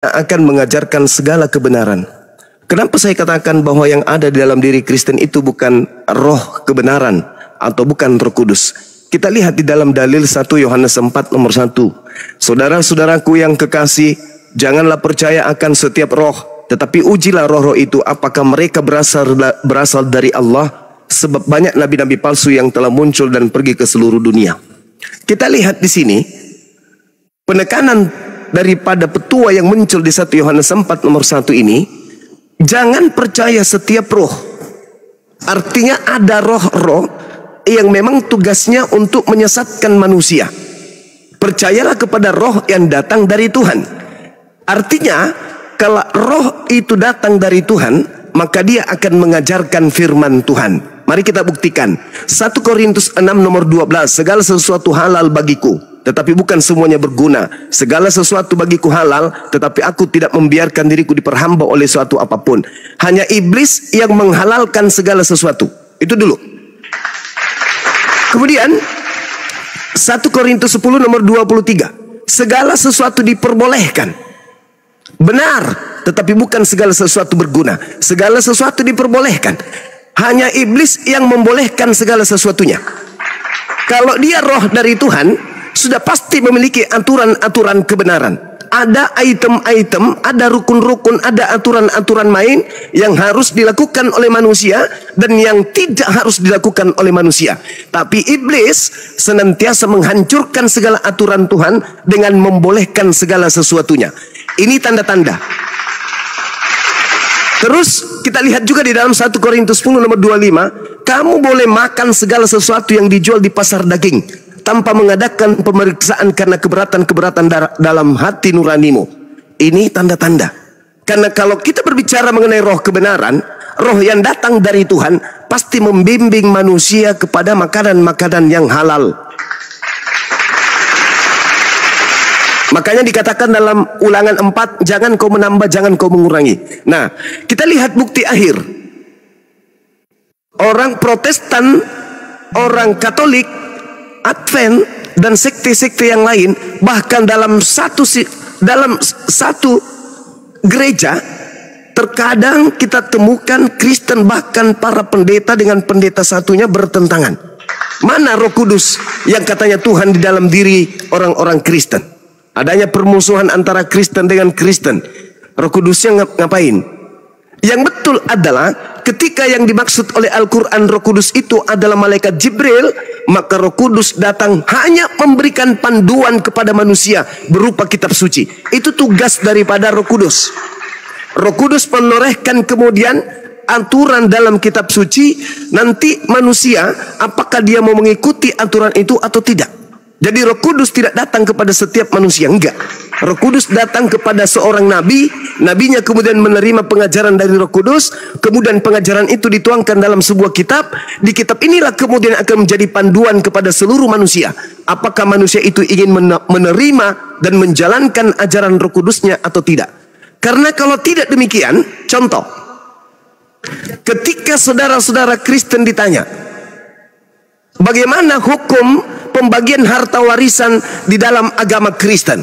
akan mengajarkan segala kebenaran. Kenapa saya katakan bahwa yang ada di dalam diri Kristen itu bukan roh kebenaran atau bukan Roh Kudus? Kita lihat di dalam dalil 1 Yohanes 4 nomor 1. Saudara-saudaraku yang kekasih, janganlah percaya akan setiap roh, tetapi ujilah roh-roh itu apakah mereka berasal dari Allah, sebab banyak nabi-nabi palsu yang telah muncul dan pergi ke seluruh dunia. Kita lihat di sini penekanan daripada petua yang muncul di 1 Yohanes 4 nomor 1 ini, jangan percaya setiap roh. Artinya ada roh-roh yang memang tugasnya untuk menyesatkan manusia. Percayalah kepada roh yang datang dari Tuhan. Artinya kalau roh itu datang dari Tuhan, maka dia akan mengajarkan firman Tuhan. Mari kita buktikan. 1 Korintus 6 nomor 12, segala sesuatu halal bagiku, tetapi bukan semuanya berguna. Segala sesuatu bagiku halal, tetapi aku tidak membiarkan diriku diperhamba oleh suatu apapun. Hanya iblis yang menghalalkan segala sesuatu. Itu dulu. Kemudian 1 Korintus 10 nomor 23, segala sesuatu diperbolehkan. Benar, tetapi bukan segala sesuatu berguna. Segala sesuatu diperbolehkan. Hanya iblis yang membolehkan segala sesuatunya. Kalau dia roh dari Tuhan, sudah pasti memiliki aturan-aturan kebenaran. Ada item-item, ada rukun-rukun, ada aturan-aturan main yang harus dilakukan oleh manusia dan yang tidak harus dilakukan oleh manusia. Tapi iblis senantiasa menghancurkan segala aturan Tuhan dengan membolehkan segala sesuatunya. Ini tanda-tanda. Terus kita lihat juga di dalam 1 Korintus 10 nomor 25, kamu boleh makan segala sesuatu yang dijual di pasar daging tanpa mengadakan pemeriksaan karena keberatan-keberatan dalam hati nuranimu. Ini tanda-tanda. Karena kalau kita berbicara mengenai roh kebenaran, roh yang datang dari Tuhan pasti membimbing manusia kepada makanan-makanan yang halal. Makanya dikatakan dalam Ulangan 4, jangan kau menambah, jangan kau mengurangi. Nah, kita lihat bukti akhir. Orang Protestan, orang Katolik, Advent, dan sekte-sekte yang lain, bahkan dalam satu gereja, terkadang kita temukan Kristen, bahkan para pendeta dengan pendeta satunya bertentangan. Mana Roh Kudus yang katanya Tuhan di dalam diri orang-orang Kristen? Adanya permusuhan antara Kristen dengan Kristen. Roh Kudusnya ngapain? Yang betul adalah ketika yang dimaksud oleh Al-Quran Roh Kudus itu adalah malaikat Jibril, maka Roh Kudus datang hanya memberikan panduan kepada manusia berupa kitab suci. Itu tugas daripada Roh Kudus. Roh Kudus menorehkan kemudian aturan dalam kitab suci. Nanti manusia apakah dia mau mengikuti aturan itu atau tidak. Jadi Roh Kudus tidak datang kepada setiap manusia, enggak. Roh Kudus datang kepada seorang nabi, nabinya kemudian menerima pengajaran dari Roh Kudus, kemudian pengajaran itu dituangkan dalam sebuah kitab. Di kitab inilah kemudian akan menjadi panduan kepada seluruh manusia. Apakah manusia itu ingin menerima dan menjalankan ajaran Roh Kudusnya atau tidak. Karena kalau tidak demikian, contoh, ketika saudara-saudara Kristen ditanya, bagaimana hukum pembagian harta warisan di dalam agama Kristen?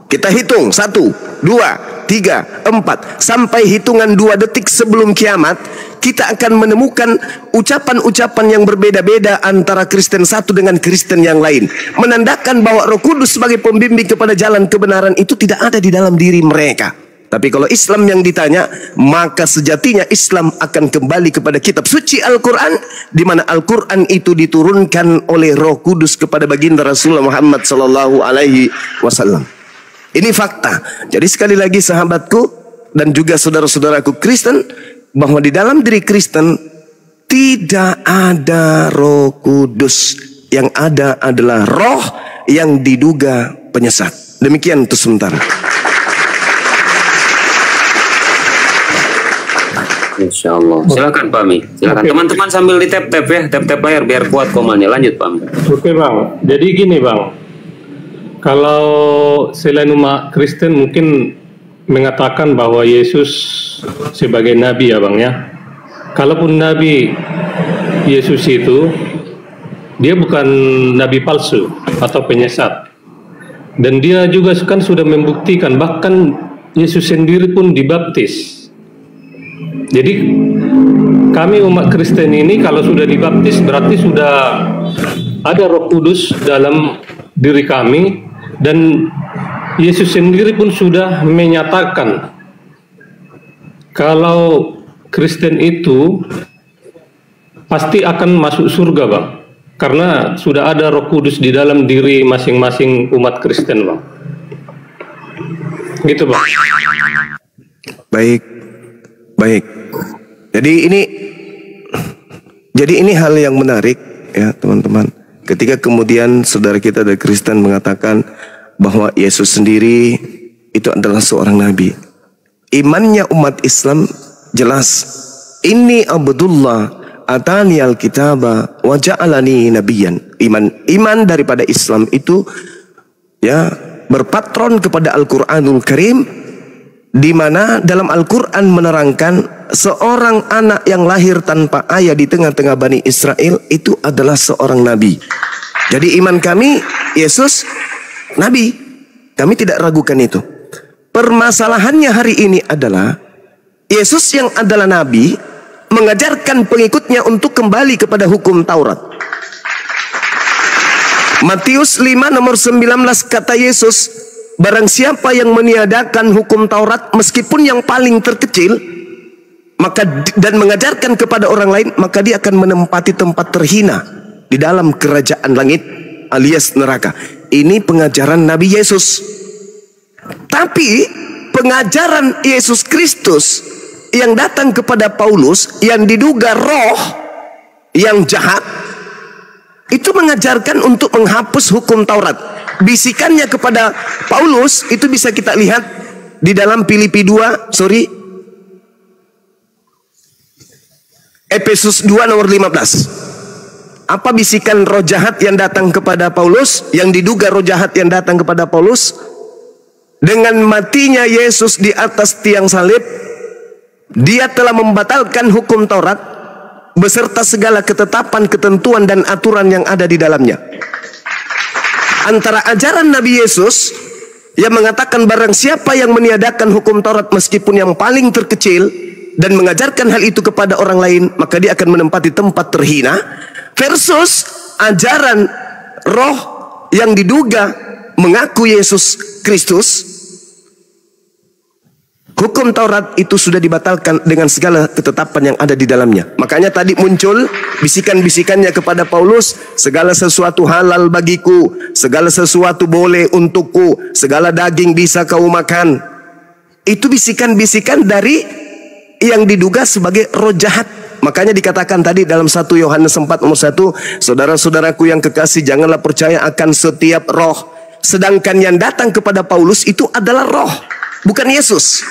Kita hitung 1, 2, 3, 4 sampai hitungan 2 detik sebelum kiamat, kita akan menemukan ucapan-ucapan yang berbeda-beda antara Kristen satu dengan Kristen yang lain, menandakan bahwa Roh Kudus sebagai pembimbing kepada jalan kebenaran itu tidak ada di dalam diri mereka. Tapi kalau Islam yang ditanya, maka sejatinya Islam akan kembali kepada kitab suci Al-Quran, di mana Al-Quran itu diturunkan oleh Roh Kudus kepada baginda Rasulullah Muhammad Sallallahu Alaihi Wasallam. Ini fakta. Jadi sekali lagi sahabatku dan juga saudara-saudaraku Kristen, bahwa di dalam diri Kristen tidak ada Roh Kudus. Yang ada adalah roh yang diduga penyesat. Demikian untuk sementara. Insya Allah. Silakan Pak Mi. Silakan teman-teman sambil di tap ya, tap layar biar kuat komannya. Lanjut Pak Mi. Oke Bang. Jadi gini Bang, kalau selain umat Kristen mungkin mengatakan bahwa Yesus sebagai Nabi ya Bang ya. Kalaupun Nabi Yesus itu, dia bukan Nabi palsu atau penyesat. Dan dia juga kan sudah membuktikan, bahkan Yesus sendiri pun dibaptis. Jadi kami umat Kristen ini kalau sudah dibaptis berarti sudah ada Roh Kudus dalam diri kami, dan Yesus sendiri pun sudah menyatakan kalau Kristen itu pasti akan masuk surga, Bang, karena sudah ada Roh Kudus di dalam diri masing-masing umat Kristen, Bang. Gitu, Bang. Baik, baik. Jadi ini hal yang menarik ya, teman-teman. Ketika kemudian saudara kita dari Kristen mengatakan bahwa Yesus sendiri itu adalah seorang nabi. Imannya umat Islam jelas. Inni Abdullah atani alkitaba wa ja'alani nabiyan. Iman daripada Islam itu ya berpatron kepada Al-Qur'anul Karim, di mana dalam Al-Qur'an menerangkan seorang anak yang lahir tanpa ayah di tengah-tengah Bani Israel itu adalah seorang nabi. Jadi iman kami Yesus nabi. Kami tidak ragukan itu. Permasalahannya hari ini adalah Yesus yang adalah nabi mengajarkan pengikutnya untuk kembali kepada hukum Taurat. Matius 5 nomor 19 kata Yesus, barang siapa yang meniadakan hukum Taurat meskipun yang paling terkecil, maka dan mengajarkan kepada orang lain, maka dia akan menempati tempat terhina di dalam kerajaan langit alias neraka. Ini pengajaran Nabi Yesus. Tapi pengajaran Yesus Kristus yang datang kepada Paulus yang diduga roh yang jahat itu mengajarkan untuk menghapus hukum Taurat. Bisikannya kepada Paulus itu bisa kita lihat di dalam Efesus 2 nomor 15. Apa bisikan roh jahat yang datang kepada Paulus, yang diduga roh jahat yang datang kepada Paulus? Dengan matinya Yesus di atas tiang salib, dia telah membatalkan hukum Taurat beserta segala ketetapan, ketentuan dan aturan yang ada di dalamnya. Antara ajaran Nabi Yesus yang mengatakan barang siapa yang meniadakan hukum Taurat meskipun yang paling terkecil dan mengajarkan hal itu kepada orang lain, maka dia akan menempati tempat terhina, versus ajaran roh yang diduga mengaku Yesus Kristus. Hukum Taurat itu sudah dibatalkan dengan segala ketetapan yang ada di dalamnya. Makanya tadi muncul bisikan-bisikannya kepada Paulus, segala sesuatu halal bagiku, segala sesuatu boleh untukku, segala daging bisa kau makan. Itu bisikan-bisikan dari yang diduga sebagai roh jahat. Makanya dikatakan tadi dalam 1 Yohanes 4 nomor 1, saudara-saudaraku yang kekasih, janganlah percaya akan setiap roh. Sedangkan yang datang kepada Paulus itu adalah roh, bukan Yesus.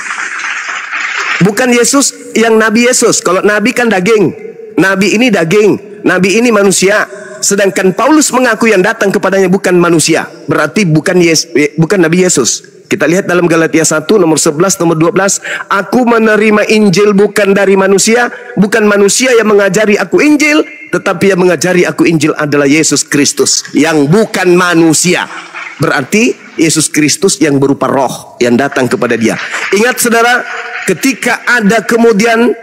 Bukan Yesus yang Nabi Yesus. Kalau Nabi kan daging, Nabi ini daging, Nabi ini manusia. Sedangkan Paulus mengaku yang datang kepadanya bukan manusia, berarti bukan Nabi Yesus. Kita lihat dalam Galatia 1 nomor 11 nomor 12, aku menerima Injil bukan dari manusia, bukan manusia yang mengajari aku Injil, tetapi yang mengajari aku Injil adalah Yesus Kristus yang bukan manusia. Berarti Yesus Kristus yang berupa roh yang datang kepada dia. Ingat saudara, ketika ada kemudian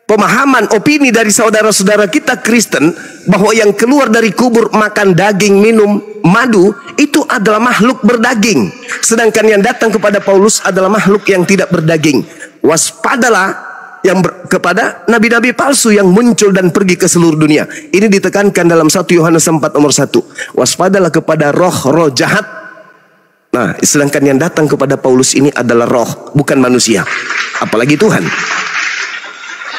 pemahaman, opini dari saudara-saudara kita Kristen bahwa yang keluar dari kubur makan daging, minum madu, itu adalah makhluk berdaging. Sedangkan yang datang kepada Paulus adalah makhluk yang tidak berdaging. Waspadalah kepada nabi-nabi palsu yang muncul dan pergi ke seluruh dunia. Ini ditekankan dalam 1 Yohanes 4 nomor 1. Waspadalah kepada roh-roh jahat. Nah, sedangkan yang datang kepada Paulus ini adalah roh, bukan manusia, apalagi Tuhan.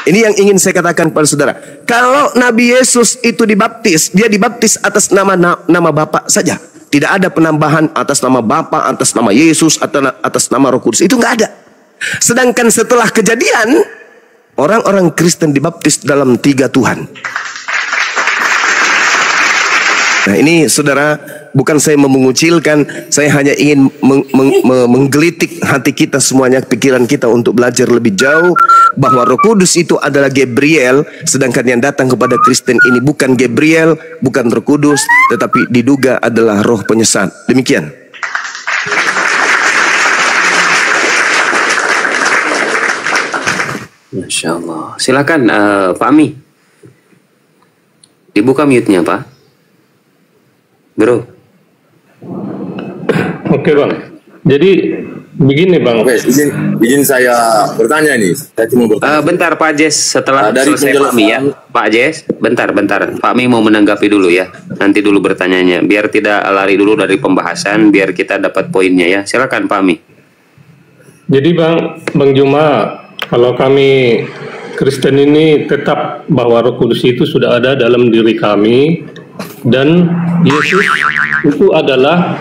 Ini yang ingin saya katakan pada saudara. Kalau Nabi Yesus itu dibaptis, dia dibaptis atas nama Bapa saja. Tidak ada penambahan atas nama Bapa, atas nama Yesus, atas nama Roh Kudus. Itu nggak ada. Sedangkan setelah kejadian, orang-orang Kristen dibaptis dalam 3 Tuhan. Nah ini saudara, bukan saya mengucilkan, saya hanya ingin menggelitik hati kita semuanya, pikiran kita untuk belajar lebih jauh bahwa Roh Kudus itu adalah Gabriel, sedangkan yang datang kepada Kristen ini bukan Gabriel, bukan Roh Kudus, tetapi diduga adalah roh penyesat. Demikian. Masya Allah. Silakan Pak Ami. Dibuka mute-nya Pak. Bro. Oke Bang. Jadi begini Bang. Oke, izin saya bertanya nih. Saya cuma bertanya. Bentar Pak Jess, setelah Dari selesai Pak Mi ya. Pak Jess, bentar. Pak Mi mau menanggapi dulu ya. Nanti dulu bertanyanya. Biar tidak lari dulu dari pembahasan, biar kita dapat poinnya ya. Silakan Pak Mi. Jadi Bang Juma, kalau kami Kristen ini tetap bahwa Roh Kudus itu sudah ada dalam diri kami, dan Yesus itu adalah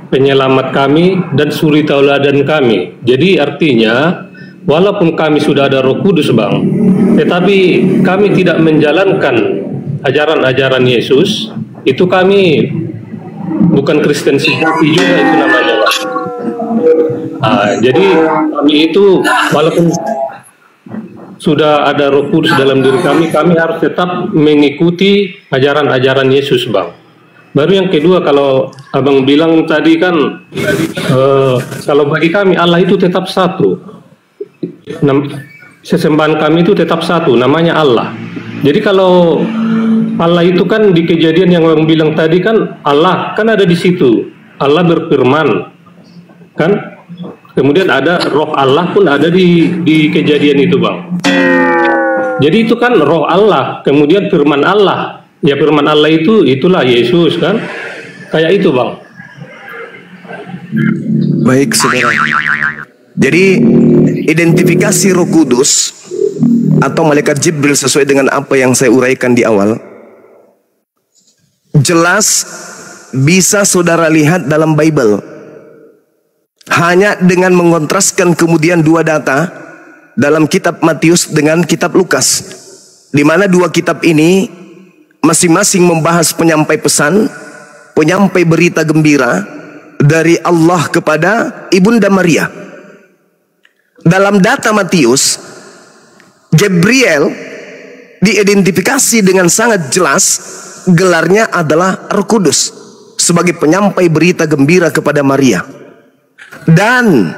penyelamat kami dan suri tauladan kami. Jadi artinya walaupun kami sudah ada Roh Kudus Bang, tetapi kami tidak menjalankan ajaran-ajaran Yesus, itu kami bukan Kristen sejati juga itu namanya Bang. Jadi kami itu walaupun sudah ada Roh Kudus dalam diri kami, kami harus tetap mengikuti ajaran-ajaran Yesus Bang. Baru yang kedua, kalau Abang bilang tadi kan kalau bagi kami Allah itu tetap satu, sesembahan kami itu tetap satu, namanya Allah. Jadi kalau Allah itu kan di Kejadian yang Abang bilang tadi kan Allah kan ada di situ, Allah berfirman kan, kemudian ada Roh Allah pun ada di Kejadian itu Bang. Jadi itu kan Roh Allah, kemudian firman Allah. Ya firman Allah itu itulah Yesus kan, kayak itu Bang. Baik saudara. Jadi identifikasi Roh Kudus atau malaikat Jibril sesuai dengan apa yang saya uraikan di awal, jelas bisa saudara lihat dalam Bible. Hanya dengan mengontraskan kemudian dua data dalam kitab Matius dengan kitab Lukas, di mana dua kitab ini masing-masing membahas penyampai pesan, penyampai berita gembira dari Allah kepada Ibunda Maria. Dalam data Matius, Gabriel diidentifikasi dengan sangat jelas, gelarnya adalah Roh Kudus sebagai penyampai berita gembira kepada Maria. Dan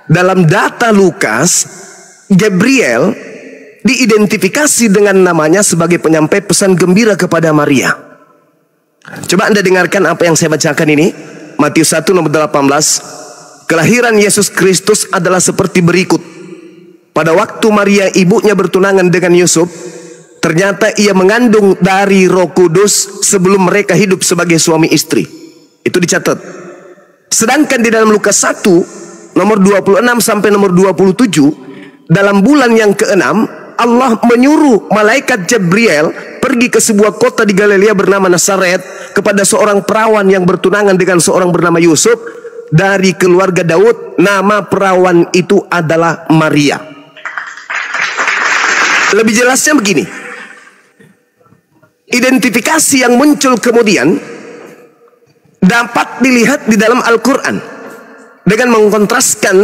dalam data Lukas, Gabriel diidentifikasi dengan namanya sebagai penyampai pesan gembira kepada Maria. Coba Anda dengarkan apa yang saya bacakan ini. Matius 1 nomor 18. Kelahiran Yesus Kristus adalah seperti berikut. Pada waktu Maria ibunya bertunangan dengan Yusuf, ternyata ia mengandung dari Roh Kudus sebelum mereka hidup sebagai suami istri. Itu dicatat. Sedangkan di dalam Lukas 1 nomor 26 sampai nomor 27, dalam bulan yang ke-6 Allah menyuruh malaikat Gabriel pergi ke sebuah kota di Galilea bernama Nazaret kepada seorang perawan yang bertunangan dengan seorang bernama Yusuf dari keluarga Daud. Nama perawan itu adalah Maria. Lebih jelasnya begini. Identifikasi yang muncul kemudian dapat dilihat di dalam Al-Quran dengan mengkontraskan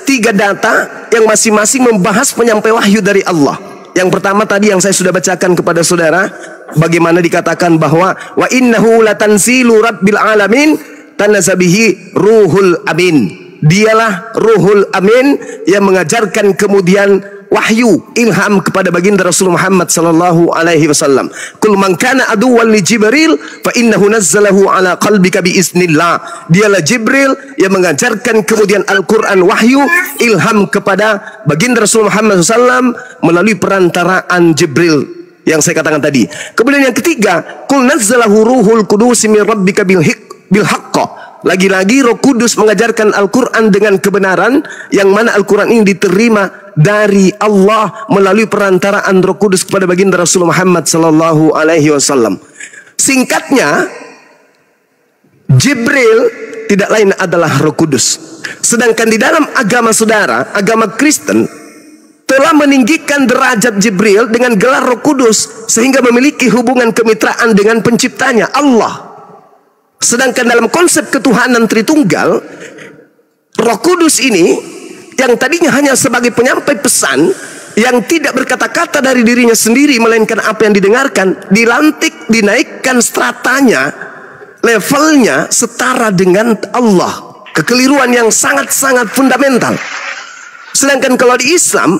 tiga data yang masing-masing membahas penyampai wahyu dari Allah. Yang pertama tadi yang saya sudah bacakan kepada saudara, bagaimana dikatakan bahwa wa innahu latanzilu rabbil alamin tanazabihi ruhul amin. Dialah ruhul amin yang mengajarkan kemudian wahyu, ilham kepada baginda Rasul Muhammad sallallahu alaihi wasallam. Kul man kana aduwwan li Jibril fa innahu nazzalahu ala qalbika bi iznillah. Dialah Jibril yang mengajarkan kemudian Al-Qur'an wahyu, ilham kepada baginda Rasul Muhammad sallallahu melalui perantaraan Jibril yang saya katakan tadi. Kemudian yang ketiga, kul nazzalahu ruhul qudus min rabbika bil haqq. Lagi-lagi Roh Kudus mengajarkan Al-Quran dengan kebenaran, yang mana Al-Quran ini diterima dari Allah melalui perantaraan Roh Kudus kepada baginda Rasul Muhammad sallallahu alaihi wasallam. Singkatnya, Jibril tidak lain adalah Roh Kudus. Sedangkan di dalam agama saudara, agama Kristen telah meninggikan derajat Jibril dengan gelar Roh Kudus sehingga memiliki hubungan kemitraan dengan penciptanya, Allah. Sedangkan dalam konsep ketuhanan Tritunggal, Roh Kudus ini yang tadinya hanya sebagai penyampai pesan yang tidak berkata-kata dari dirinya sendiri melainkan apa yang didengarkan, dilantik, dinaikkan stratanya, levelnya setara dengan Allah. Kekeliruan yang sangat-sangat fundamental. Sedangkan kalau di Islam,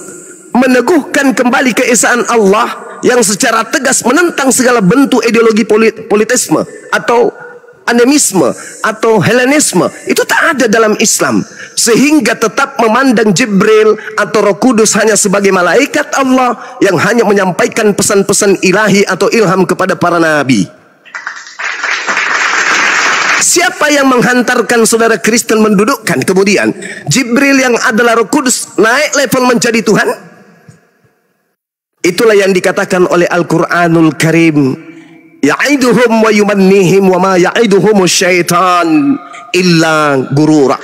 meneguhkan kembali keesaan Allah yang secara tegas menentang segala bentuk ideologi politisme atau animisme atau Helenisme. Itu tak ada dalam Islam, sehingga tetap memandang Jibril atau Roh Kudus hanya sebagai malaikat Allah yang hanya menyampaikan pesan-pesan ilahi atau ilham kepada para nabi. Siapa yang menghantarkan saudara Kristen mendudukkan kemudian Jibril yang adalah Roh Kudus naik level menjadi Tuhan? Itulah yang dikatakan oleh Al-Quranul Karim, ya'iduhum wa yumannihim wa ma ya'iduhum syaitan illa gurura.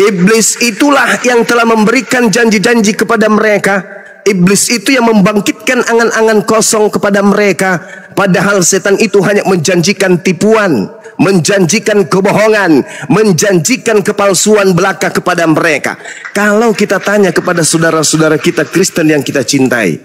Iblis itulah yang telah memberikan janji-janji kepada mereka. Iblis itu yang membangkitkan angan-angan kosong kepada mereka, padahal setan itu hanya menjanjikan tipuan, menjanjikan kebohongan, menjanjikan kepalsuan belaka kepada mereka. Kalau kita tanya kepada saudara-saudara kita Kristen yang kita cintai,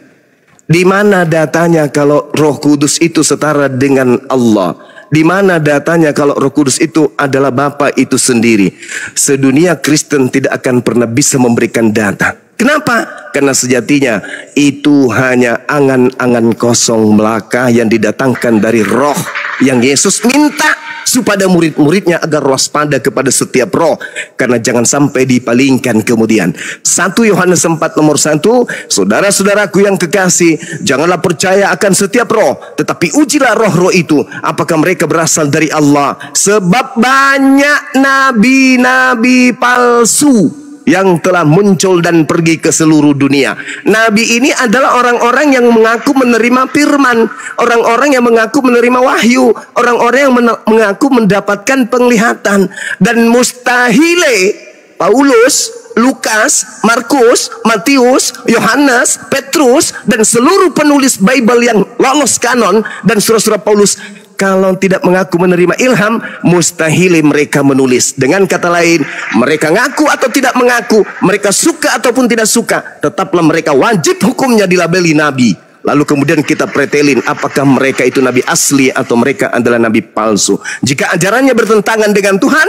di mana datanya kalau Roh Kudus itu setara dengan Allah? Di mana datanya kalau Roh Kudus itu adalah Bapa itu sendiri? Sedunia Kristen tidak akan pernah bisa memberikan data. Kenapa? Karena sejatinya itu hanya angan-angan kosong belaka yang didatangkan dari roh yang Yesus minta supaya murid-muridnya agar waspada kepada setiap roh, karena jangan sampai dipalingkan kemudian. 1 Yohanes 4 nomor 1, saudara-saudaraku yang kekasih, janganlah percaya akan setiap roh, tetapi ujilah roh-roh itu apakah mereka berasal dari Allah, sebab banyak nabi-nabi palsu yang telah muncul dan pergi ke seluruh dunia. Nabi ini adalah orang-orang yang mengaku menerima firman, orang-orang yang mengaku menerima wahyu, orang-orang yang mengaku mendapatkan penglihatan. Dan mustahile Paulus, Lukas, Markus, Matius, Yohanes, Petrus, dan seluruh penulis Bible yang lolos kanon dan surah-surah Paulus, kalau tidak mengaku menerima ilham, mustahil mereka menulis. Dengan kata lain, mereka ngaku atau tidak mengaku, mereka suka ataupun tidak suka, tetaplah mereka wajib hukumnya dilabeli nabi. Lalu kemudian kita pretelin apakah mereka itu nabi asli atau mereka adalah nabi palsu. Jika ajarannya bertentangan dengan Tuhan,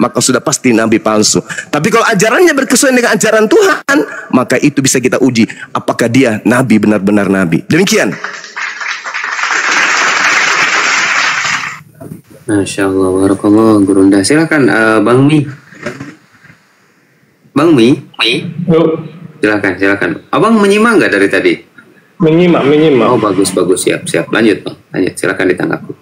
maka sudah pasti nabi palsu. Tapi kalau ajarannya berkesesuaian dengan ajaran Tuhan, maka itu bisa kita uji apakah dia nabi, benar-benar nabi. Demikian. Masya Allah, barakallah, Gurunda. Silakan Bang Mi. Bang Mi. Silakan. Abang menyimak nggak dari tadi? Menyimak. Oh, bagus. Siap. Lanjut, Bang. Lanjut, silakan ditanggapi.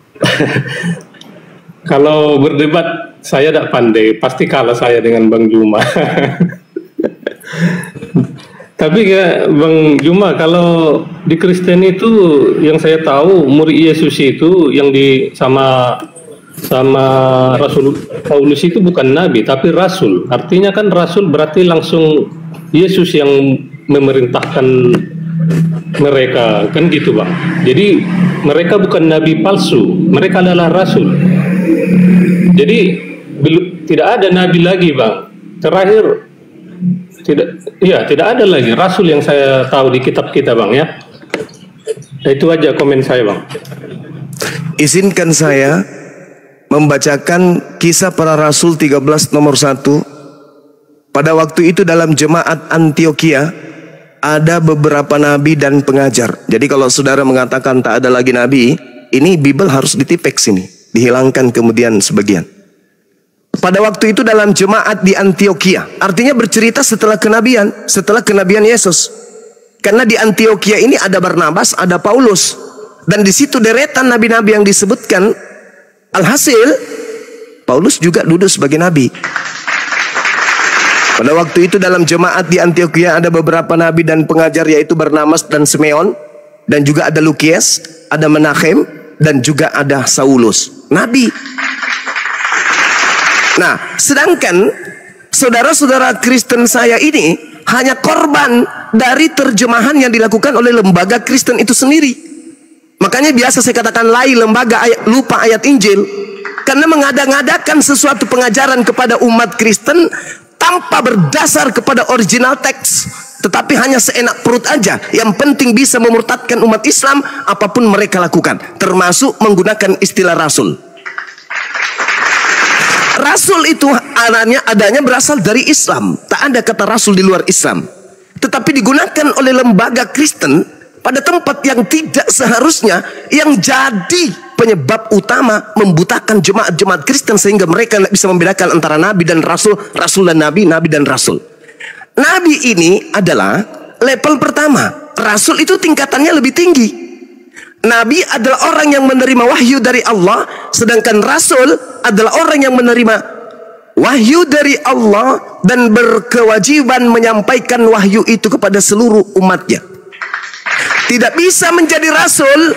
Kalau berdebat saya tidak pandai, pasti kalah saya dengan Bang Juma. Tapi ya Bang Juma, kalau di Kristen itu yang saya tahu murid Yesus itu yang sama Rasul Paulus itu bukan nabi tapi rasul. Artinya kan rasul berarti langsung Yesus yang memerintahkan mereka, kan gitu Bang. Jadi mereka bukan nabi palsu, mereka adalah rasul. Jadi tidak ada nabi lagi Bang. Terakhir tidak ada lagi rasul yang saya tahu di kitab kita Bang ya. Itu aja komen saya Bang. Izinkan saya membacakan Kisah Para Rasul 13 nomor 1. Pada waktu itu dalam jemaat Antioquia ada beberapa nabi dan pengajar. Jadi kalau saudara mengatakan tak ada lagi nabi, ini Bible harus ditipek sini, dihilangkan kemudian sebagian. Pada waktu itu dalam jemaat di Antioquia, artinya bercerita setelah kenabian Yesus. Karena di Antioquia ini ada Barnabas, ada Paulus, dan di situ deretan nabi-nabi yang disebutkan. Alhasil Paulus juga duduk sebagai nabi. Pada waktu itu dalam jemaat di Antioquia ada beberapa nabi dan pengajar, yaitu Barnabas dan Simeon, dan juga ada Lukias, ada Menachem, dan juga ada Saulus, nabi. Nah, sedangkan saudara-saudara Kristen saya ini hanya korban dari terjemahan yang dilakukan oleh lembaga Kristen itu sendiri. Makanya biasa saya katakan lai lembaga lupa ayat Injil, karena mengada-ngadakan sesuatu pengajaran kepada umat Kristen tanpa berdasar kepada original teks, tetapi hanya seenak perut aja. Yang penting bisa memurtadkan umat Islam apapun mereka lakukan, termasuk menggunakan istilah rasul. Rasul itu adanya berasal dari Islam. Tak ada kata rasul di luar Islam. tetapi digunakan oleh lembaga Kristen pada tempat yang tidak seharusnya, yang jadi penyebab utama membutakan jemaat-jemaat Kristen sehingga mereka tidak bisa membedakan antara nabi dan rasul, rasul dan nabi, nabi dan rasul. Nabi ini adalah level pertama, rasul itu tingkatannya lebih tinggi. Nabi adalah orang yang menerima wahyu dari Allah, sedangkan rasul adalah orang yang menerima wahyu dari Allah dan berkewajiban menyampaikan wahyu itu kepada seluruh umatnya. Tidak bisa menjadi rasul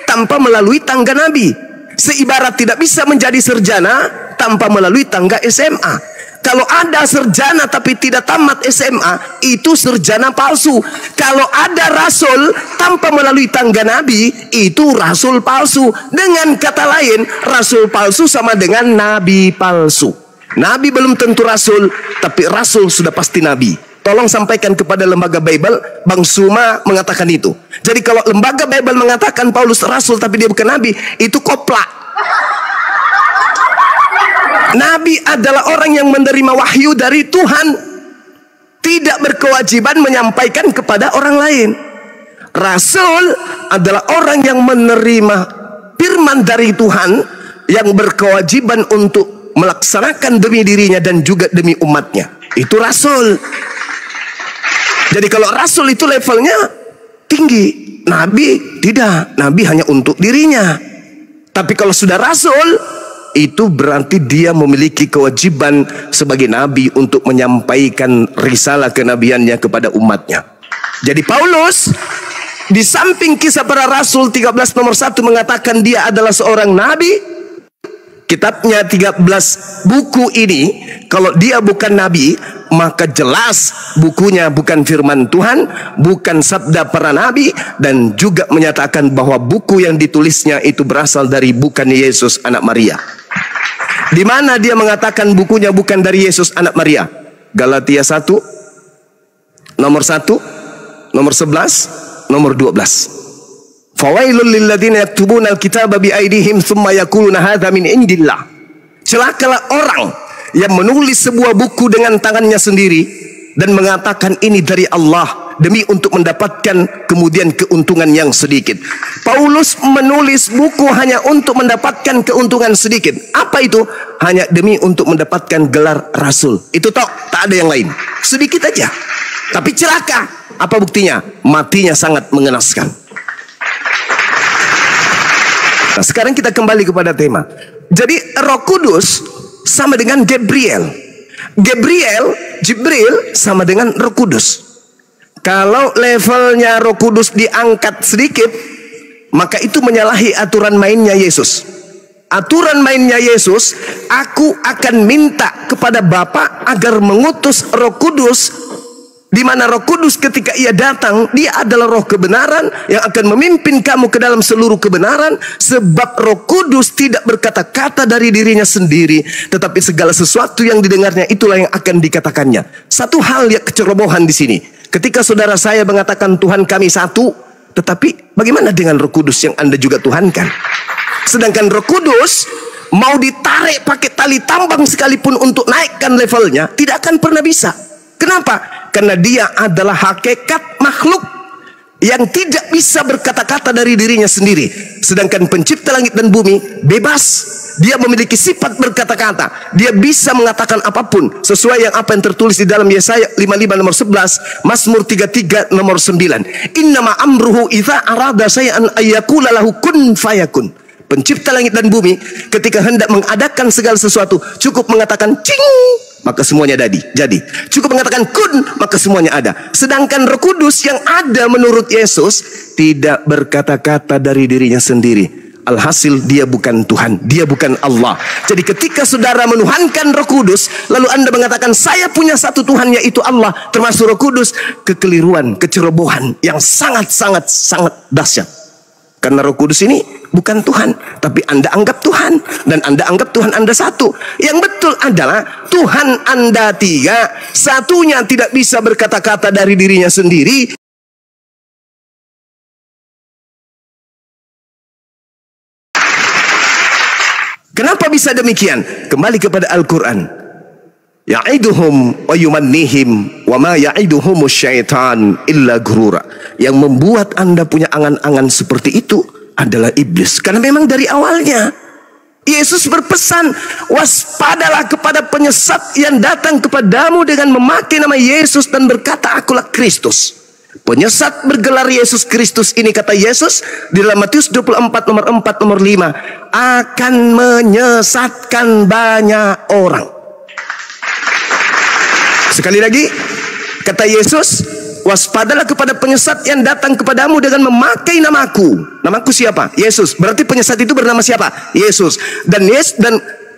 tanpa melalui tangga Nabi. Seibarat tidak bisa menjadi sarjana tanpa melalui tangga SMA. Kalau ada sarjana tapi tidak tamat SMA, itu sarjana palsu. Kalau ada rasul tanpa melalui tangga Nabi, itu rasul palsu. Dengan kata lain, rasul palsu sama dengan nabi palsu. Nabi belum tentu rasul, tapi rasul sudah pasti nabi. Tolong sampaikan kepada lembaga Bible, Bang Suma mengatakan itu. Jadi kalau lembaga Bible mengatakan Paulus rasul tapi dia bukan nabi, itu koplak. Nabi adalah orang yang menerima wahyu dari Tuhan, tidak berkewajiban menyampaikan kepada orang lain. Rasul adalah orang yang menerima firman dari Tuhan, yang berkewajiban untuk melaksanakan demi dirinya dan juga demi umatnya. Itu rasul. Jadi kalau rasul itu levelnya tinggi, nabi tidak, nabi hanya untuk dirinya. Tapi kalau sudah rasul, itu berarti dia memiliki kewajiban sebagai nabi untuk menyampaikan risalah kenabiannya kepada umatnya. Jadi Paulus di samping kisah para rasul 13 nomor 1 mengatakan dia adalah seorang nabi. Kitabnya 13 buku ini, kalau dia bukan nabi, maka jelas bukunya bukan firman Tuhan, bukan sabda para nabi, dan juga menyatakan bahwa buku yang ditulisnya itu berasal dari bukan Yesus anak Maria. Di mana dia mengatakan bukunya bukan dari Yesus anak Maria? Galatia 1 nomor 1, nomor 11, nomor 12. Fawailul lilladzina yaktubuna alkitaba biaidihim thumma yaquluna hadza min indillah. Celakalah orang yang menulis sebuah buku dengan tangannya sendiri dan mengatakan ini dari Allah demi untuk mendapatkan kemudian keuntungan yang sedikit. Paulus menulis buku hanya untuk mendapatkan keuntungan sedikit. Apa itu? Hanya demi untuk mendapatkan gelar rasul. Itu tok, tak ada yang lain. Sedikit aja. Tapi celaka. Apa buktinya? Matinya sangat mengenaskan. Nah, sekarang kita kembali kepada tema. Jadi Roh Kudus sama dengan Gabriel. Jibril sama dengan Roh Kudus. Kalau levelnya Roh Kudus diangkat sedikit, maka itu menyalahi aturan mainnya Yesus. Aturan mainnya Yesus, aku akan minta kepada Bapa agar mengutus Roh Kudus, di mana Roh Kudus ketika ia datang, dia adalah roh kebenaran yang akan memimpin kamu ke dalam seluruh kebenaran. Sebab Roh Kudus tidak berkata-kata dari dirinya sendiri, tetapi segala sesuatu yang didengarnya itulah yang akan dikatakannya. Satu hal yang kecerobohan di sini. Ketika saudara saya mengatakan Tuhan kami satu, tetapi bagaimana dengan Roh Kudus yang Anda juga tuhankan? Sedangkan Roh Kudus mau ditarik pakai tali tambang sekalipun untuk naikkan levelnya, tidak akan pernah bisa. Kenapa? Karena dia adalah hakikat makhluk yang tidak bisa berkata-kata dari dirinya sendiri. Sedangkan pencipta langit dan bumi bebas. Dia memiliki sifat berkata-kata. Dia bisa mengatakan apapun sesuai yang apa yang tertulis di dalam Yesaya 55 nomor 11, Mazmur 33 nomor 9. Innama amruhu idza arada syai'an ayyakula lahu kun fayakun. Pencipta langit dan bumi ketika hendak mengadakan segala sesuatu cukup mengatakan cing, maka semuanya jadi. Cukup mengatakan kun, maka semuanya ada. Sedangkan Roh Kudus yang ada menurut Yesus tidak berkata-kata dari dirinya sendiri. Alhasil dia bukan Tuhan, dia bukan Allah. Jadi ketika saudara menuhankan Roh Kudus, lalu Anda mengatakan saya punya satu Tuhan yaitu Allah, termasuk Roh Kudus, kekeliruan, kecerobohan yang sangat dahsyat. Karena Roh Kudus ini bukan Tuhan, tapi Anda anggap Tuhan, dan Anda anggap Tuhan Anda satu. Yang betul adalah Tuhan Anda tiga, satunya tidak bisa berkata-kata dari dirinya sendiri. Kenapa bisa demikian? Kembali kepada Al-Quran. ya'iduhum wa yumannihim wa ma ya'iduhumus syaitan illa ghurura. Yang membuat Anda punya angan-angan seperti itu adalah iblis. Karena memang dari awalnya Yesus berpesan, waspadalah kepada penyesat yang datang kepadamu dengan memakai nama Yesus dan berkata, akulah Kristus. Penyesat bergelar Yesus Kristus ini, kata Yesus di dalam Matius 24 nomor 4 nomor 5, akan menyesatkan banyak orang. Sekali lagi, kata Yesus, waspadalah kepada penyesat yang datang kepadamu dengan memakai namaku. Namaku siapa? Yesus. Berarti penyesat itu bernama siapa? Yesus. Dan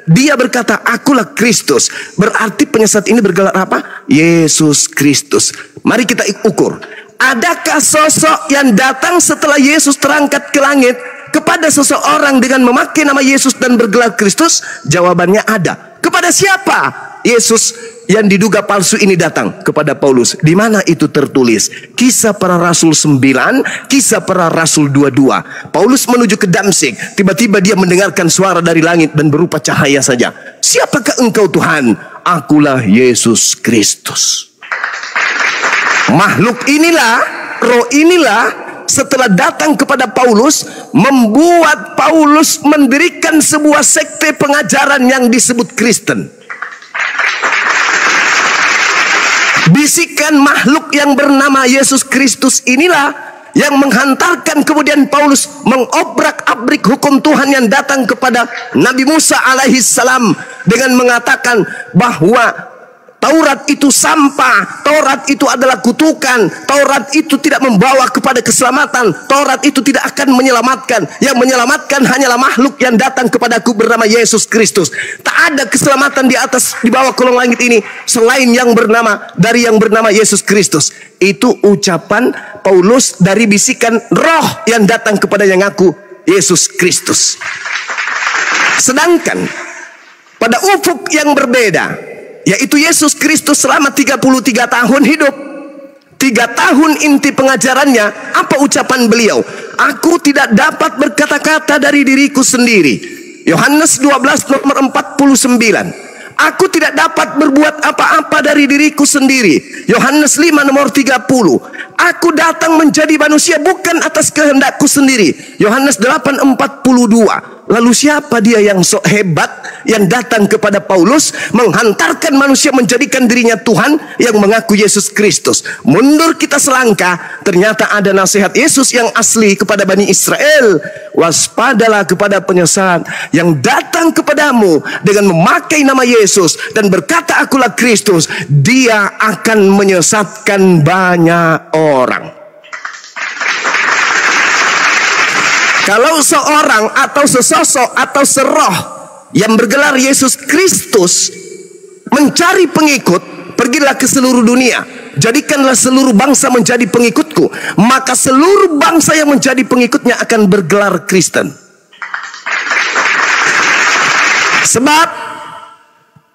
dia berkata, akulah Kristus. Berarti penyesat ini bergelar apa? Yesus Kristus. Mari kita ukur. Adakah sosok yang datang setelah Yesus terangkat ke langit kepada seseorang dengan memakai nama Yesus dan bergelar Kristus? Jawabannya ada. Kepada siapa Yesus yang diduga palsu ini datang? Kepada Paulus. Di mana itu tertulis? Kisah Para Rasul 9, Kisah Para Rasul 22. Paulus menuju ke Damsyik. Tiba-tiba dia mendengarkan suara dari langit dan berupa cahaya saja. Siapakah engkau Tuhan? Akulah Yesus Kristus. Makhluk inilah, roh inilah, setelah datang kepada Paulus, membuat Paulus mendirikan sebuah sekte pengajaran yang disebut Kristen. Bisikan makhluk yang bernama Yesus Kristus inilah yang menghantarkan kemudian Paulus mengobrak-abrik hukum Tuhan yang datang kepada Nabi Musa alaihissalam dengan mengatakan bahwa Taurat itu sampah, Taurat itu adalah kutukan, Taurat itu tidak membawa kepada keselamatan, Taurat itu tidak akan menyelamatkan. Yang menyelamatkan hanyalah makhluk yang datang kepadaku bernama Yesus Kristus. Tak ada keselamatan di bawah kolong langit ini selain yang bernama Yesus Kristus. Itu ucapan Paulus dari bisikan roh yang datang kepada yang ngaku Yesus Kristus. Sedangkan pada ufuk yang berbeda, yaitu Yesus Kristus selama 33 tahun hidup, 3 tahun inti pengajarannya, apa ucapan beliau? Aku tidak dapat berkata-kata dari diriku sendiri. Yohanes 12 nomor 49. Aku tidak dapat berbuat apa-apa dari diriku sendiri. Yohanes 5 nomor 30. Aku datang menjadi manusia bukan atas kehendakku sendiri. Yohanes 8:42. Lalu siapa dia yang sok hebat yang datang kepada Paulus menghantarkan manusia menjadikan dirinya Tuhan yang mengaku Yesus Kristus? Mundur kita selangkah, ternyata ada nasihat Yesus yang asli kepada Bani Israel. Waspadalah kepada penyesat yang datang kepadamu dengan memakai nama Yesus dan berkata akulah Kristus. Dia akan menyesatkan banyak orang. Kalau seorang atau sesosok atau seroh yang bergelar Yesus Kristus mencari pengikut, pergilah ke seluruh dunia, jadikanlah seluruh bangsa menjadi pengikutku, maka seluruh bangsa yang menjadi pengikutnya akan bergelar Kristen. Sebab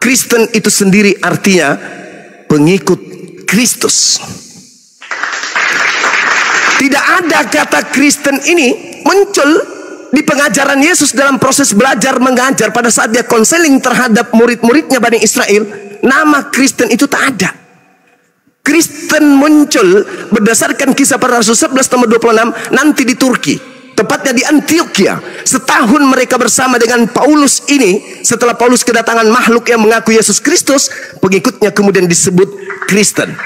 Kristen itu sendiri artinya pengikut Kristus. Tidak ada kata Kristen ini muncul di pengajaran Yesus dalam proses belajar mengajar pada saat dia konseling terhadap murid-muridnya Bani Israel. Nama Kristen itu tak ada. Kristen muncul berdasarkan Kisah Para Rasul 11 nomor 26 nanti di Turki, tepatnya di Antioquia. Setahun mereka bersama dengan Paulus ini. Setelah Paulus kedatangan makhluk yang mengaku Yesus Kristus, pengikutnya kemudian disebut Kristen.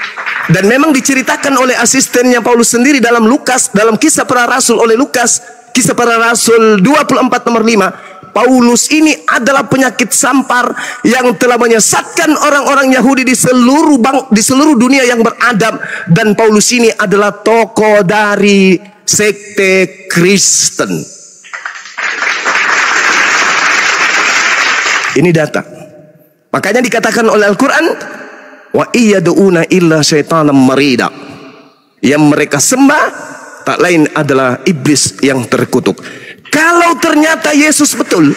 Dan memang diceritakan oleh asistennya Paulus sendiri dalam Lukas, dalam Kisah Para Rasul oleh Lukas, Kisah Para Rasul 24 nomor 5. Paulus ini adalah penyakit sampar yang telah menyesatkan orang-orang Yahudi di seluruh dunia yang beradab. Dan Paulus ini adalah tokoh dari sekte Kristen. Ini data. Makanya dikatakan oleh Al-Quran, wa iyyaduuna illa syaitanan marida. Yang mereka sembah tak lain adalah iblis yang terkutuk. Kalau ternyata Yesus betul,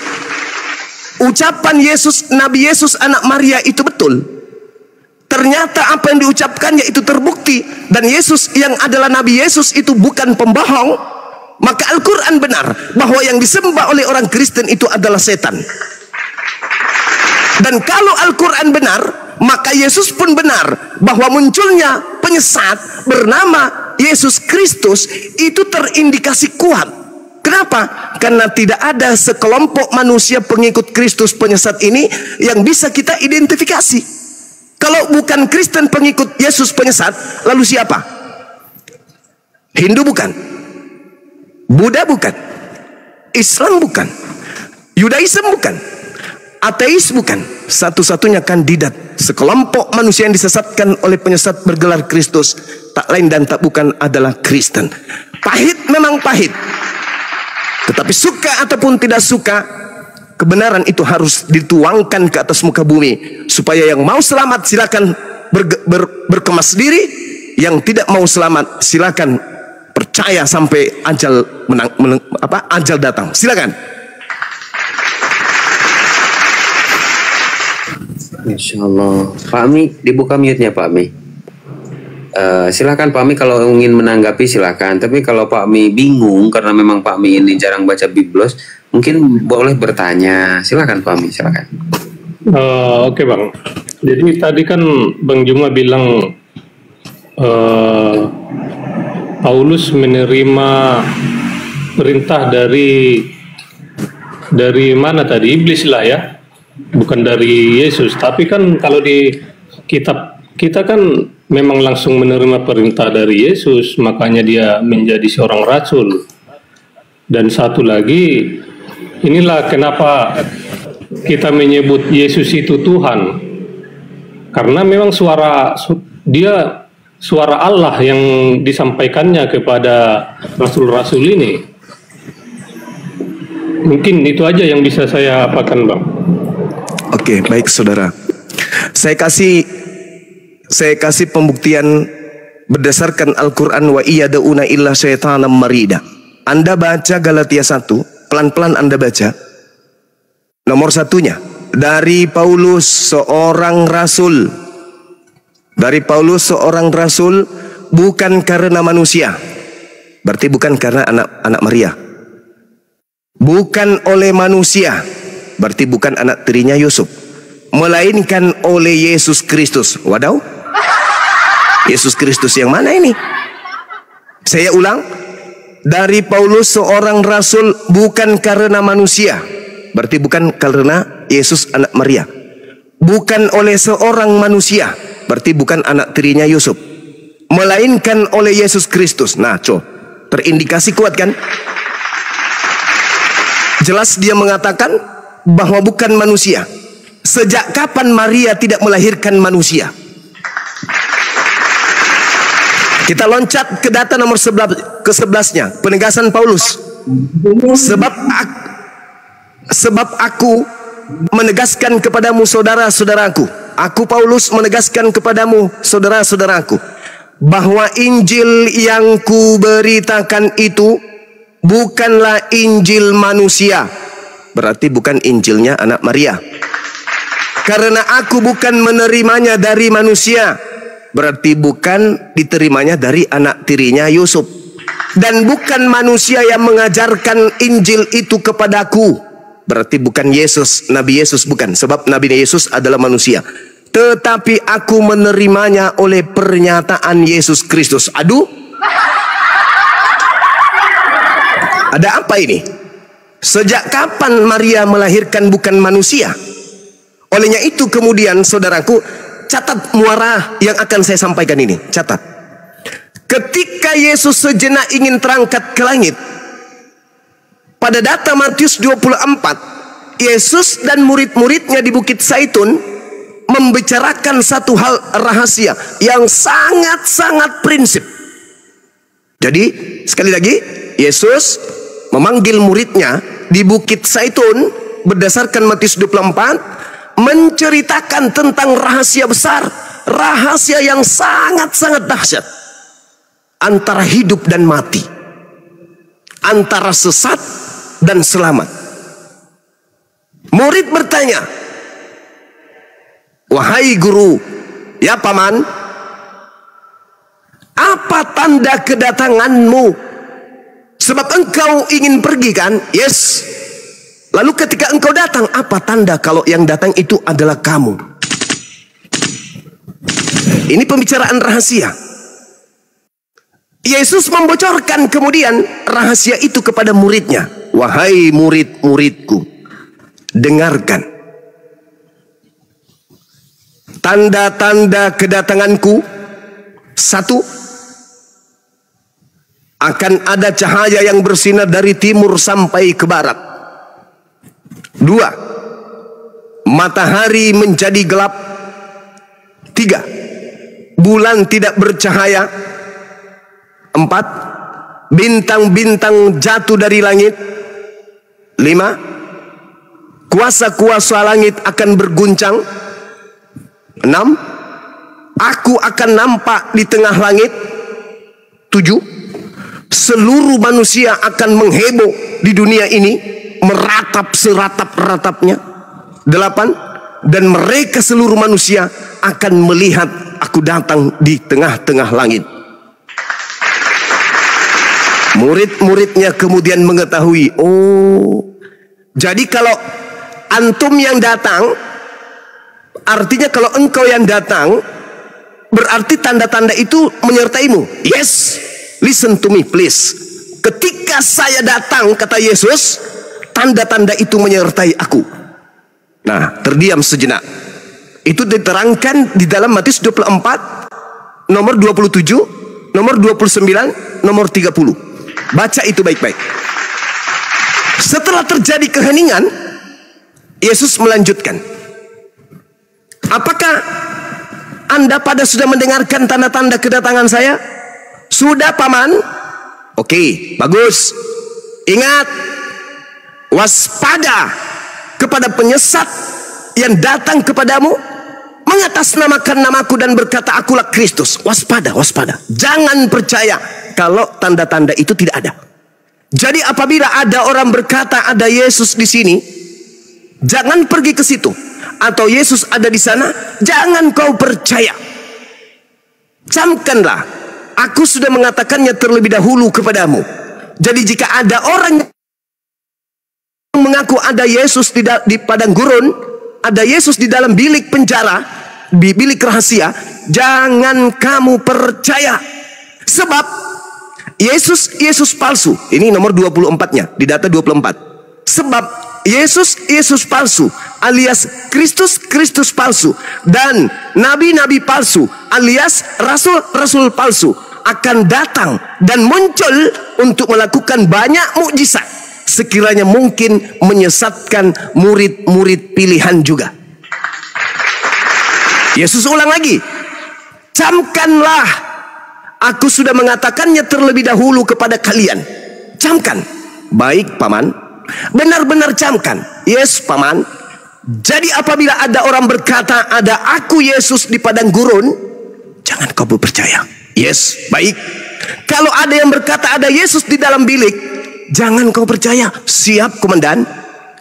ucapan Yesus, Nabi Yesus anak Maria itu betul, ternyata apa yang diucapkannya itu terbukti, dan Yesus yang adalah Nabi Yesus itu bukan pembohong, maka Al-Quran benar bahwa yang disembah oleh orang Kristen itu adalah setan. Dan kalau Al-Quran benar Maka Yesus pun benar bahwa munculnya penyesat bernama Yesus Kristus itu terindikasi kuat. Kenapa? Karena tidak ada sekelompok manusia pengikut Kristus penyesat ini yang bisa kita identifikasi. Kalau bukan Kristen pengikut Yesus penyesat, lalu siapa? Hindu bukan, Buddha bukan, Islam bukan, Yudaism bukan, ateis bukan. Satu-satunya kandidat sekelompok manusia yang disesatkan oleh penyesat bergelar Kristus tak lain dan tak bukan adalah Kristen. Pahit memang pahit, tetapi suka ataupun tidak suka, kebenaran itu harus dituangkan ke atas muka bumi, supaya yang mau selamat silakan berkemas diri, yang tidak mau selamat silakan percaya sampai ajal ajal datang. Silakan. Insya Allah. Pak Mi, dibuka mute-nya Pak Mi. Silakan Pak Mi kalau ingin menanggapi silakan. Tapi kalau Pak Mi bingung karena memang Pak Mi ini jarang baca Biblos, mungkin boleh bertanya. Silakan Pak Mi, silakan. Oke Bang. Jadi tadi kan Bang Juma bilang Paulus menerima perintah dari mana tadi? Iblis lah ya. Bukan dari Yesus, tapi kan kalau di kitab kita kan memang langsung menerima perintah dari Yesus, makanya dia menjadi seorang rasul. Dan satu lagi, inilah kenapa kita menyebut Yesus itu Tuhan, karena memang suara Allah yang disampaikannya kepada rasul-rasul ini. Mungkin itu aja yang bisa saya apakan Bang. Oke, baik saudara. Saya kasih pembuktian berdasarkan Al-Quran, wa iyada'una illa syaitanam marida. Anda baca Galatia 1, pelan-pelan Anda baca. Nomor satunya, dari Paulus seorang rasul. Dari Paulus seorang rasul, bukan karena manusia. Berarti bukan karena anak Maria. Bukan oleh manusia. Berarti bukan anak tirinya Yusuf, melainkan oleh Yesus Kristus. Wadaw, Yesus Kristus yang mana ini? Saya ulang, dari Paulus seorang rasul, bukan karena manusia. Berarti bukan karena Yesus anak Maria. Bukan oleh seorang manusia, berarti bukan anak tirinya Yusuf, melainkan oleh Yesus Kristus. Nah, terindikasi kuat kan? Jelas dia mengatakan bahwa bukan manusia. Sejak kapan Maria tidak melahirkan manusia? Kita loncat ke data nomor 11-nya, penegasan Paulus. Sebab aku menegaskan kepadamu saudara-saudaraku, aku Paulus menegaskan kepadamu saudara-saudaraku, bahwa Injil yang kuberitakan itu bukanlah Injil manusia. Berarti bukan Injilnya anak Maria. Karena aku bukan menerimanya dari manusia, berarti bukan diterimanya dari anak tirinya Yusuf. Dan bukan manusia yang mengajarkan Injil itu kepadaku, berarti bukan Yesus, Nabi Yesus bukan. Sebab Nabi Yesus adalah manusia. Tetapi aku menerimanya oleh pernyataan Yesus Kristus. Aduh, ada apa ini? Sejak kapan Maria melahirkan bukan manusia? Olehnya itu kemudian saudaraku, catat muara yang akan saya sampaikan ini. Catat. Ketika Yesus sejenak ingin terangkat ke langit, pada data Matius 24, Yesus dan murid-muridnya di Bukit Zaitun membicarakan satu hal rahasia yang sangat-sangat prinsip. Jadi sekali lagi, Yesus memanggil muridnya di Bukit Zaitun berdasarkan Matius 24, menceritakan tentang rahasia besar, rahasia yang sangat-sangat dahsyat, antara hidup dan mati, antara sesat dan selamat. Murid bertanya, wahai guru, ya paman, apa tanda kedatanganmu? Sebab engkau ingin pergi kan? Yes. Lalu ketika engkau datang, apa tanda kalau yang datang itu adalah kamu? Ini pembicaraan rahasia. Yesus membocorkan kemudian rahasia itu kepada muridnya. Wahai murid-muridku, dengarkan. Tanda-tanda kedatanganku. 1. Akan ada cahaya yang bersinar dari timur sampai ke barat. 2. Matahari menjadi gelap. 3. Bulan tidak bercahaya. 4. Bintang-bintang jatuh dari langit. 5. Kuasa-kuasa langit akan berguncang. 6. Aku akan nampak di tengah langit. 7. Seluruh manusia akan mengheboh di dunia ini, meratap seratap-ratapnya. 8. Dan mereka seluruh manusia akan melihat aku datang di tengah-tengah langit. Murid-muridnya kemudian mengetahui, oh, jadi kalau antum yang datang, artinya kalau engkau yang datang, berarti tanda-tanda itu menyertaimu. Yes, listen to me please. Ketika saya datang, kata Yesus, tanda-tanda itu menyertai aku. Nah, terdiam sejenak. Itu diterangkan di dalam Matius 24, nomor 27, nomor 29, nomor 30. Baca itu baik-baik. Setelah terjadi keheningan, Yesus melanjutkan. Apakah Anda pada sudah mendengarkan tanda-tanda kedatangan saya? Sudah, Paman? Oke, bagus. Ingat, waspada kepada penyesat yang datang kepadamu, mengatasnamakan namaku dan berkata akulah Kristus. Waspada, waspada. Jangan percaya kalau tanda-tanda itu tidak ada. Jadi apabila ada orang berkata ada Yesus di sini, jangan pergi ke situ. Atau Yesus ada di sana, jangan kau percaya. Camkanlah, aku sudah mengatakannya terlebih dahulu kepadamu. Jadi jika ada orang yang mengaku ada Yesus di padang gurun, ada Yesus di dalam bilik penjara, di bilik rahasia, jangan kamu percaya. Sebab Yesus palsu. Ini nomor 24-nya di data 24. Sebab Yesus palsu alias Kristus palsu dan nabi-nabi palsu alias rasul palsu akan datang dan muncul untuk melakukan banyak mukjizat, sekiranya mungkin menyesatkan murid-murid pilihan juga. Yesus ulang lagi, camkanlah, aku sudah mengatakannya terlebih dahulu kepada kalian. Camkan. Baik, Paman. Benar-benar camkan. Yes, Paman. Jadi apabila ada orang berkata ada aku Yesus di padang gurun, jangan kau percaya. Yes, baik. Kalau ada yang berkata ada Yesus di dalam bilik, jangan kau percaya. Siap, Komandan.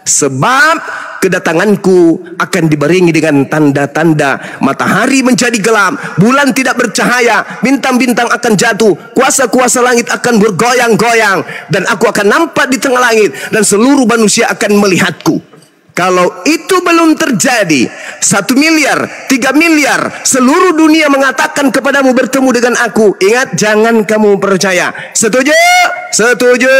Sebab kedatanganku akan dibarengi dengan tanda-tanda. Matahari menjadi gelap, bulan tidak bercahaya, bintang-bintang akan jatuh, kuasa-kuasa langit akan bergoyang-goyang, dan aku akan nampak di tengah langit, dan seluruh manusia akan melihatku. Kalau itu belum terjadi, 1 miliar, 3 miliar, seluruh dunia mengatakan kepadamu bertemu dengan aku, ingat, jangan kamu percaya. Setuju? Setuju.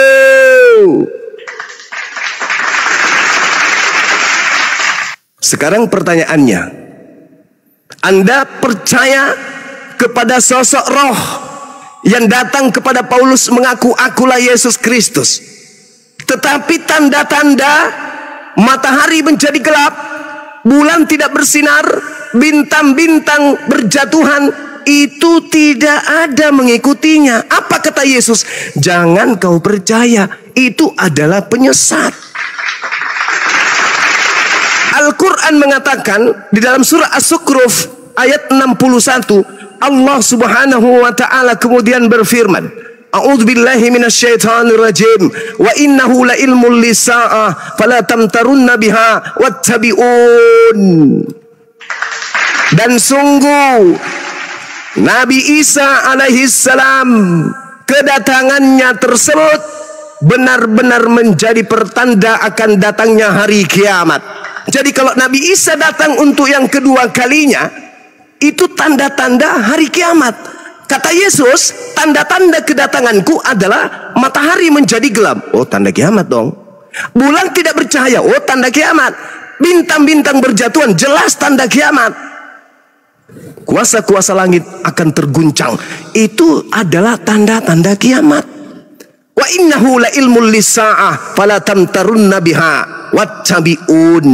Sekarang pertanyaannya, Anda percaya kepada sosok roh yang datang kepada Paulus mengaku akulah Yesus Kristus, tetapi tanda-tanda matahari menjadi gelap, bulan tidak bersinar, bintang-bintang berjatuhan, itu tidak ada mengikutinya. Apa kata Yesus? Jangan kau percaya, itu adalah penyesat. Al-Quran mengatakan di dalam surah As-Zukhruf ayat 61, Allah subhanahu wa ta'ala kemudian berfirman, A'udzubillahi minasyaitonirrajim, wa innahu la ilmul lisa'ah fala tamtarunna biha wattabi'un. Dan sungguh Nabi Isa alaihissalam, kedatangannya tersebut benar-benar menjadi pertanda akan datangnya hari kiamat. Jadi kalau Nabi Isa datang untuk yang kedua kalinya, Itu tanda-tanda hari kiamat. Kata Yesus, tanda-tanda kedatanganku adalah matahari menjadi gelap. Oh, tanda kiamat dong. Bulan tidak bercahaya. Oh, tanda kiamat. Bintang-bintang berjatuhan. Jelas tanda kiamat. Kuasa-kuasa langit akan terguncang. Itu adalah tanda-tanda kiamat. Wa innahu la ilmul lisa'ah fala tamtarunna biha wattabi'un.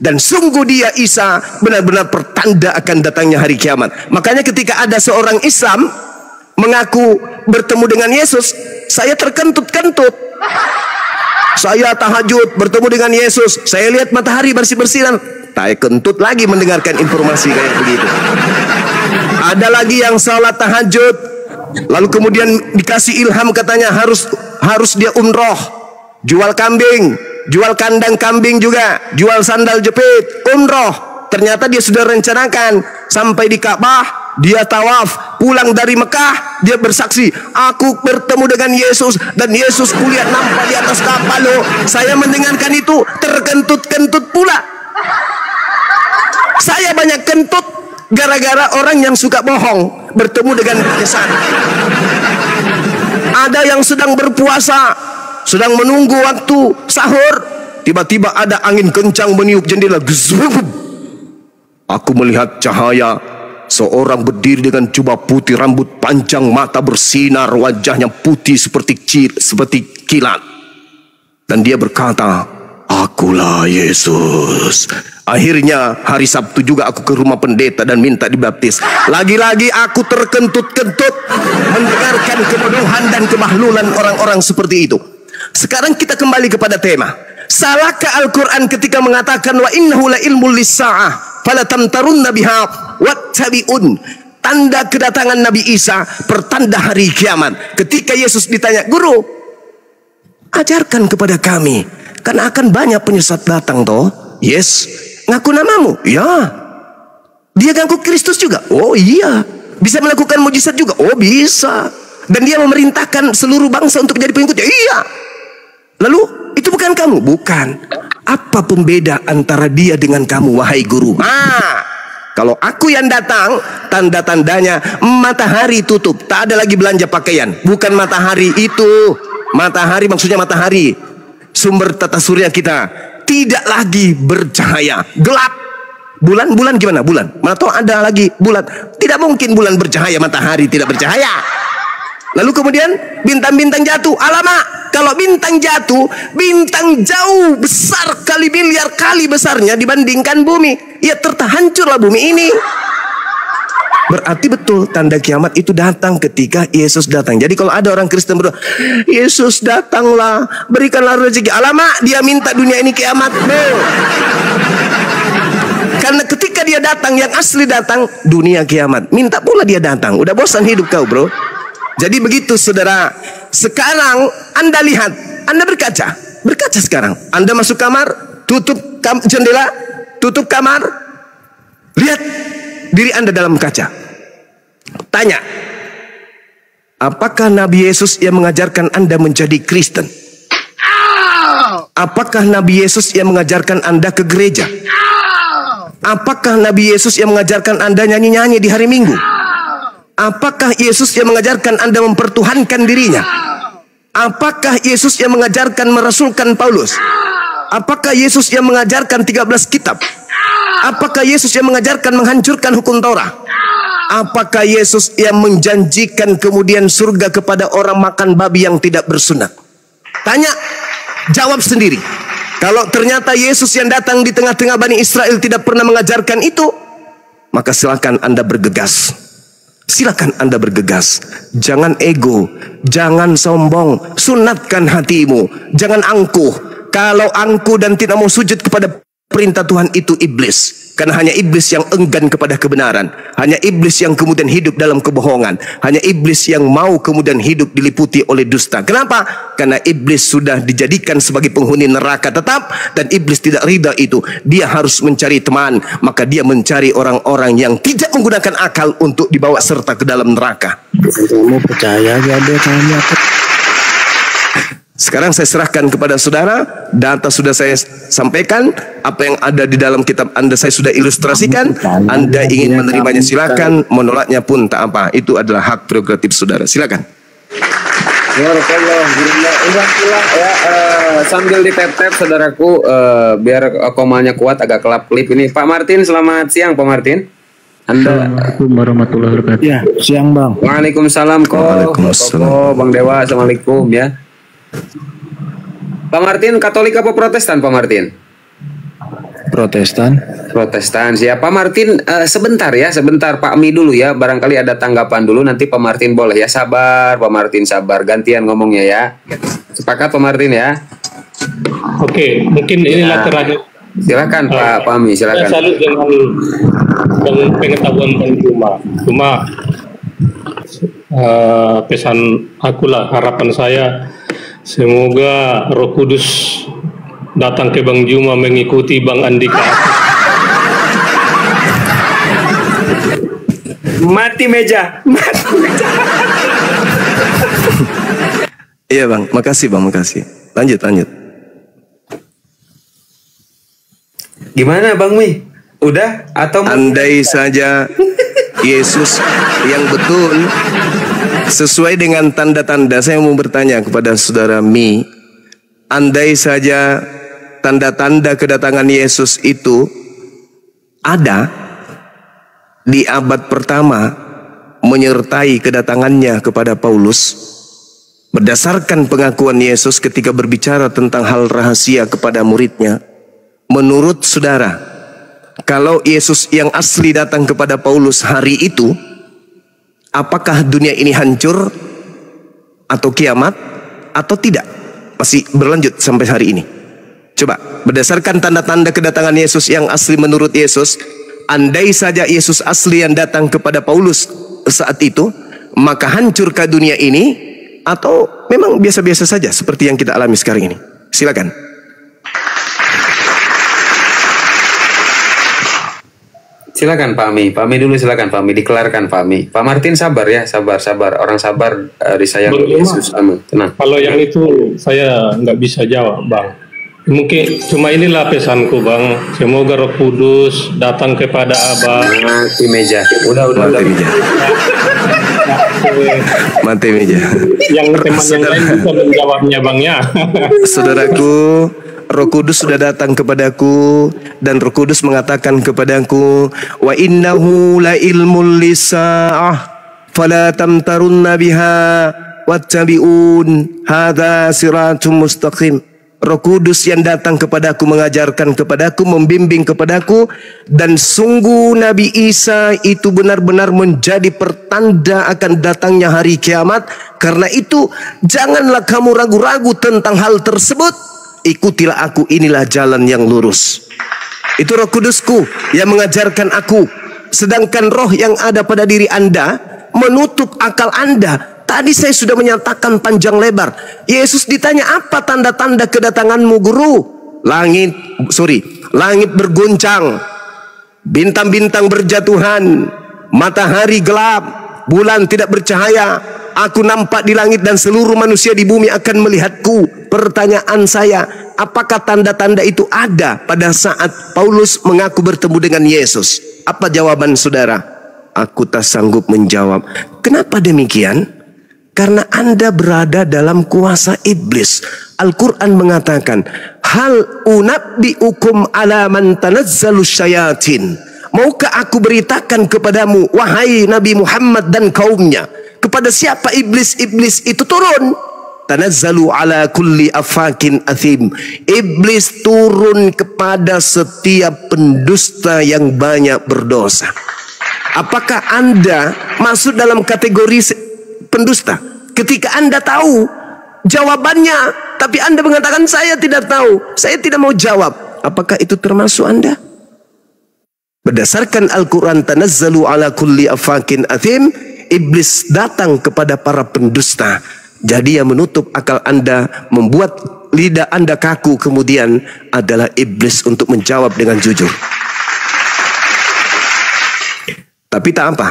Dan sungguh dia Isa benar-benar pertanda akan datangnya hari kiamat. Makanya ketika ada seorang Islam mengaku bertemu dengan Yesus, saya terkentut-kentut. Saya tahajud bertemu dengan Yesus, saya lihat matahari bersih-bersihan, saya kentut lagi mendengarkan informasi kayak begitu. Ada lagi yang salat tahajud, lalu kemudian dikasih ilham katanya harus dia umroh, jual kambing, jual kandang kambing juga, jual sandal jepit, umroh. Ternyata dia sudah rencanakan sampai di Ka'bah, dia tawaf, pulang dari Mekah, dia bersaksi, aku bertemu dengan Yesus dan Yesus kulihat nampak di atas kapal loh. Saya mendengarkan itu terkentut-kentut pula. Saya banyak kentut gara-gara orang yang suka bohong bertemu dengan kesan. Ada yang sedang berpuasa, sedang menunggu waktu sahur, tiba-tiba ada angin kencang meniup jendela. Aku melihat cahaya seorang berdiri dengan jubah putih, rambut panjang, mata bersinar, wajahnya putih seperti kilat. Dan dia berkata, akulah Yesus. Akhirnya hari Sabtu juga aku ke rumah pendeta dan minta dibaptis. Lagi-lagi aku terkentut-kentut mendengarkan kebodohan dan kemahlulan orang-orang seperti itu. Sekarang kita kembali kepada tema. Salahkah Al-Quran ketika mengatakan wa innahu la ilmul lisa'ah fala tamtarunna biha wattabi'un? Tanda kedatangan Nabi Isa, pertanda hari kiamat. Ketika Yesus ditanya, guru, ajarkan kepada kami, karena akan banyak penyesat datang toh. Yes. Ngaku namamu? Ya. Dia ngaku Kristus juga? Oh iya. Bisa melakukan mujizat juga? Oh bisa. Dan dia memerintahkan seluruh bangsa untuk menjadi pengikutnya? Iya. Lalu itu bukan kamu? Bukan. Apa pembeda antara dia dengan kamu, wahai guru? Kalau aku yang datang, tanda-tandanya matahari tutup, tak ada lagi belanja pakaian. Bukan matahari itu. Matahari maksudnya matahari, sumber tata surya kita, tidak lagi bercahaya, gelap. Bulan gimana? Bulan mana tahu ada lagi bulan? Tidak mungkin bulan bercahaya, matahari tidak bercahaya. Lalu kemudian bintang-bintang jatuh. Alamak, kalau bintang jatuh, bintang jauh besar kali miliar kali besarnya dibandingkan bumi. Ya hancurlah bumi ini. Berarti betul tanda kiamat itu datang ketika Yesus datang. Jadi kalau ada orang Kristen berdoa, Yesus datanglah, berikanlah rezeki. Alamak, dia minta dunia ini kiamat. Karena ketika dia datang, yang asli datang, dunia kiamat. Minta pula dia datang. Udah bosan hidup kau, bro. Jadi begitu saudara. Sekarang Anda lihat, Anda berkaca sekarang. Anda masuk kamar, tutup jendela, tutup kamar, lihat diri Anda dalam kaca. Tanya, apakah Nabi Yesus yang mengajarkan Anda menjadi Kristen? Apakah Nabi Yesus yang mengajarkan Anda ke gereja? Apakah Nabi Yesus yang mengajarkan Anda nyanyi-nyanyi di hari Minggu? Apakah Yesus yang mengajarkan Anda mempertuhankan dirinya? Apakah Yesus yang mengajarkan merasulkan Paulus? Apakah Yesus yang mengajarkan 13 kitab? Apakah Yesus yang mengajarkan menghancurkan hukum Taurat? Apakah Yesus yang menjanjikan kemudian surga kepada orang makan babi yang tidak bersunat? Tanya, jawab sendiri. Kalau ternyata Yesus yang datang di tengah-tengah Bani Israel tidak pernah mengajarkan itu, maka silakan Anda bergegas. Silakan Anda bergegas. Jangan ego, jangan sombong, sunatkan hatimu, jangan angkuh. Kalau angkuh dan tidak mau sujud kepada perintah Tuhan, itu iblis. Karena hanya iblis yang enggan kepada kebenaran, hanya iblis yang kemudian hidup dalam kebohongan, hanya iblis yang mau kemudian hidup diliputi oleh dusta. Kenapa? Karena iblis sudah dijadikan sebagai penghuni neraka tetap, dan iblis tidak ridha itu. Dia harus mencari teman, maka dia mencari orang-orang yang tidak menggunakan akal untuk dibawa serta ke dalam neraka. Kamu percaya gak ada tanya? Sekarang saya serahkan kepada saudara, data sudah saya sampaikan, apa yang ada di dalam kitab Anda saya sudah ilustrasikan. Anda ingin menerimanya silakan, menolaknya pun tak apa. Itu adalah hak prerogatif saudara. Silakan. Sambil ditap-tap saudaraku, biar komalnya kuat, agak kelap klip ini. Pak Martin, selamat siang Pak Martin. Assalamualaikum warahmatullahi wabarakatuh. Ya, siang Bang. Waalaikumsalam kok. Waalaikumsalam. Bang Dewa, assalamualaikum ya. Pak Martin, Katolik apa Protestan Pak Martin? Protestan. Protestan. Siap Pak Martin, sebentar ya, sebentar Pak Mi dulu ya. Barangkali ada tanggapan dulu, nanti Pak Martin boleh ya. Sabar Pak Martin, sabar. Gantian ngomongnya ya. Sepakat Pak Martin ya? Oke, mungkin inilah terakhir. Silakan Pak Mi, silakan. Saya salut dengan pengetahuan Bang Juma. Cuma pesan akulah, harapan saya, semoga Roh Kudus datang ke Bang Juma mengikuti Bang Andika. Mati meja. Iya Bang, makasih Bang, makasih. Lanjut. Gimana Bang Mi? Udah atau Andai saja Yesus yang betul sesuai dengan tanda-tanda, saya mau bertanya kepada saudara Mi, andai saja tanda-tanda kedatangan Yesus itu ada di abad pertama menyertai kedatangannya kepada Paulus, berdasarkan pengakuan Yesus ketika berbicara tentang hal rahasia kepada muridnya, menurut saudara, kalau Yesus yang asli datang kepada Paulus hari itu, apakah dunia ini hancur atau kiamat atau tidak? Masih berlanjut sampai hari ini. Coba, berdasarkan tanda-tanda kedatangan Yesus yang asli menurut Yesus, andai saja Yesus asli yang datang kepada Paulus saat itu, maka hancurkah dunia ini atau memang biasa-biasa saja seperti yang kita alami sekarang ini? Silakan. Silakan Pak Mi. Pak Mi dulu, silakan Pak Mi, dikelarkan Pak Mi. Pak Martin sabar ya, sabar. Orang sabar disayang Yesus. Tenang. Kalau yang itu saya nggak bisa jawab Bang. Mungkin cuma inilah pesanku Bang. Semoga Roh Kudus datang kepada Abang. Mati meja. Udah. Mati meja. Yang teman yang lain bisa menjawabnya Bang ya. Saudaraku, Roh Kudus sudah datang kepadaku dan Roh Kudus mengatakan kepadaku, wa innahu la ilmul lisa'ah fala tamtarunna biha wattabi'un hadza siratum mustaqim. Roh Kudus yang datang kepadaku mengajarkan kepadaku, membimbing kepadaku, dan sungguh Nabi Isa itu benar-benar menjadi pertanda akan datangnya hari kiamat. Karena itu janganlah kamu ragu-ragu tentang hal tersebut. Ikutilah aku, inilah jalan yang lurus. Itu Roh Kudusku yang mengajarkan aku. Sedangkan roh yang ada pada diri Anda menutup akal Anda. Tadi saya sudah menyatakan panjang lebar. Yesus ditanya, apa tanda-tanda kedatanganmu guru? Langit berguncang, bintang-bintang berjatuhan, matahari gelap, bulan tidak bercahaya. Aku nampak di langit dan seluruh manusia di bumi akan melihatku. Pertanyaan saya, apakah tanda-tanda itu ada pada saat Paulus mengaku bertemu dengan Yesus? Apa jawaban saudara? Aku tak sanggup menjawab. Kenapa demikian? Karena Anda berada dalam kuasa iblis. Al-Quran mengatakan, hal unabbi'ukum ala man tanazzalu syayatin. Maukah aku beritakan kepadamu, wahai Nabi Muhammad dan kaumnya, kepada siapa iblis-iblis itu turun? Tanazzalu ala kulli afakin athim. Iblis turun kepada setiap pendusta yang banyak berdosa. Apakah Anda masuk dalam kategori pendusta? Ketika Anda tahu jawabannya, tapi Anda mengatakan saya tidak tahu, saya tidak mau jawab. Apakah itu termasuk Anda? Berdasarkan Al-Quran, tanazzalu ala kulli afakin athim. Iblis datang kepada para pendusta. Jadi yang menutup akal Anda, membuat lidah Anda kaku, kemudian adalah iblis untuk menjawab dengan jujur. Tapi tak apa,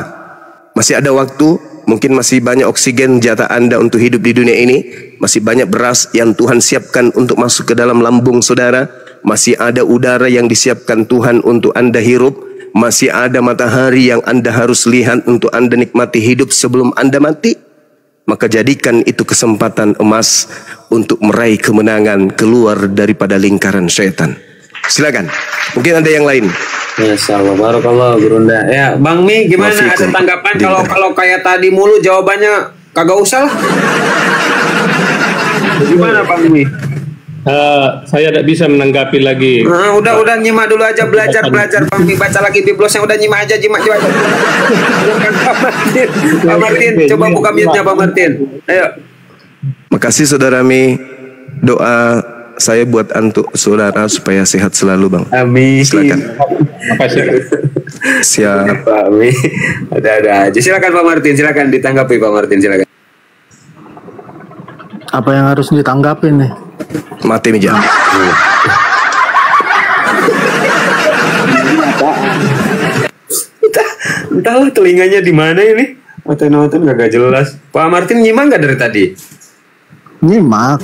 masih ada waktu, mungkin masih banyak oksigen jatah Anda untuk hidup di dunia ini. masih banyak beras yang Tuhan siapkan untuk masuk ke dalam lambung saudara, masih ada udara yang disiapkan Tuhan untuk Anda hirup, masih ada matahari yang Anda harus lihat untuk Anda nikmati hidup sebelum Anda mati. Maka jadikan itu kesempatan emas untuk meraih kemenangan keluar daripada lingkaran syaitan. Silakan. Mungkin ada yang lain. Masya Allah, barakallah Gurunda. Ya, Bang Mi, gimana? Ada tanggapan kalau kayak tadi mulu jawabannya kagak usah lah. Gimana Bang Mi? Saya tidak bisa menanggapi lagi. Udah nyimak dulu aja, belajar Bang Mi, baca lagi biblos yang udah nyimak aja. Pak Martin, coba buka mute-nya Pak Martin. Ayo. Makasih saudara Mi. Doa saya buat untuk saudara supaya sehat selalu Bang. Amin. Silakan. Makasih. Siap. Pak Mi. Ada aja. Silakan Pak Martin, silakan ditanggapi Pak Martin, silakan. Apa yang harus ditanggapi nih? Mati meja. Entahlah telinganya di mana ini. Nonton gak jelas. Pak Martin nyimak nggak dari tadi? Nyimak.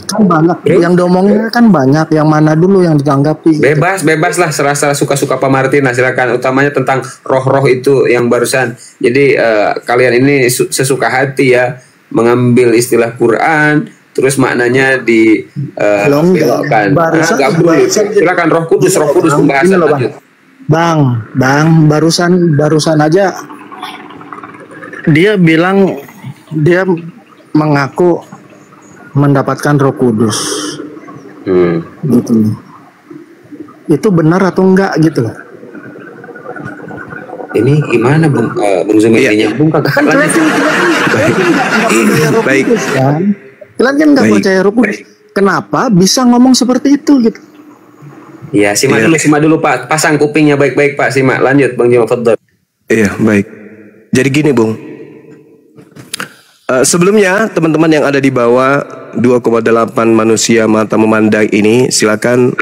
Kan banyak. Yang diomongin kan banyak. Yang mana dulu yang ditanggapi? Bebas lah, serasa suka-suka Pak Martin. Nah, silakan. Utamanya tentang roh-roh itu yang barusan. Jadi kalian ini sesuka hati ya mengambil istilah Quran, terus maknanya di belokkan. Silakan Roh Kudus pembahasan lanjut. Bang, barusan aja dia bilang dia mengaku mendapatkan Roh Kudus. Gitu. Itu benar atau enggak gitu? Ini gimana Bung Zumi ini nyambung kagak? Baik. Kalian kan nggak percaya Roh Kudus. Kenapa bisa ngomong seperti itu gitu? Ya, simak dulu Pak. Pasang kupingnya baik-baik Pak. Simak. Lanjut Bang Jima Fadhol. Iya, baik. Jadi gini Bung. Sebelumnya teman-teman yang ada di bawah 2,8 manusia mata memandang ini, silakan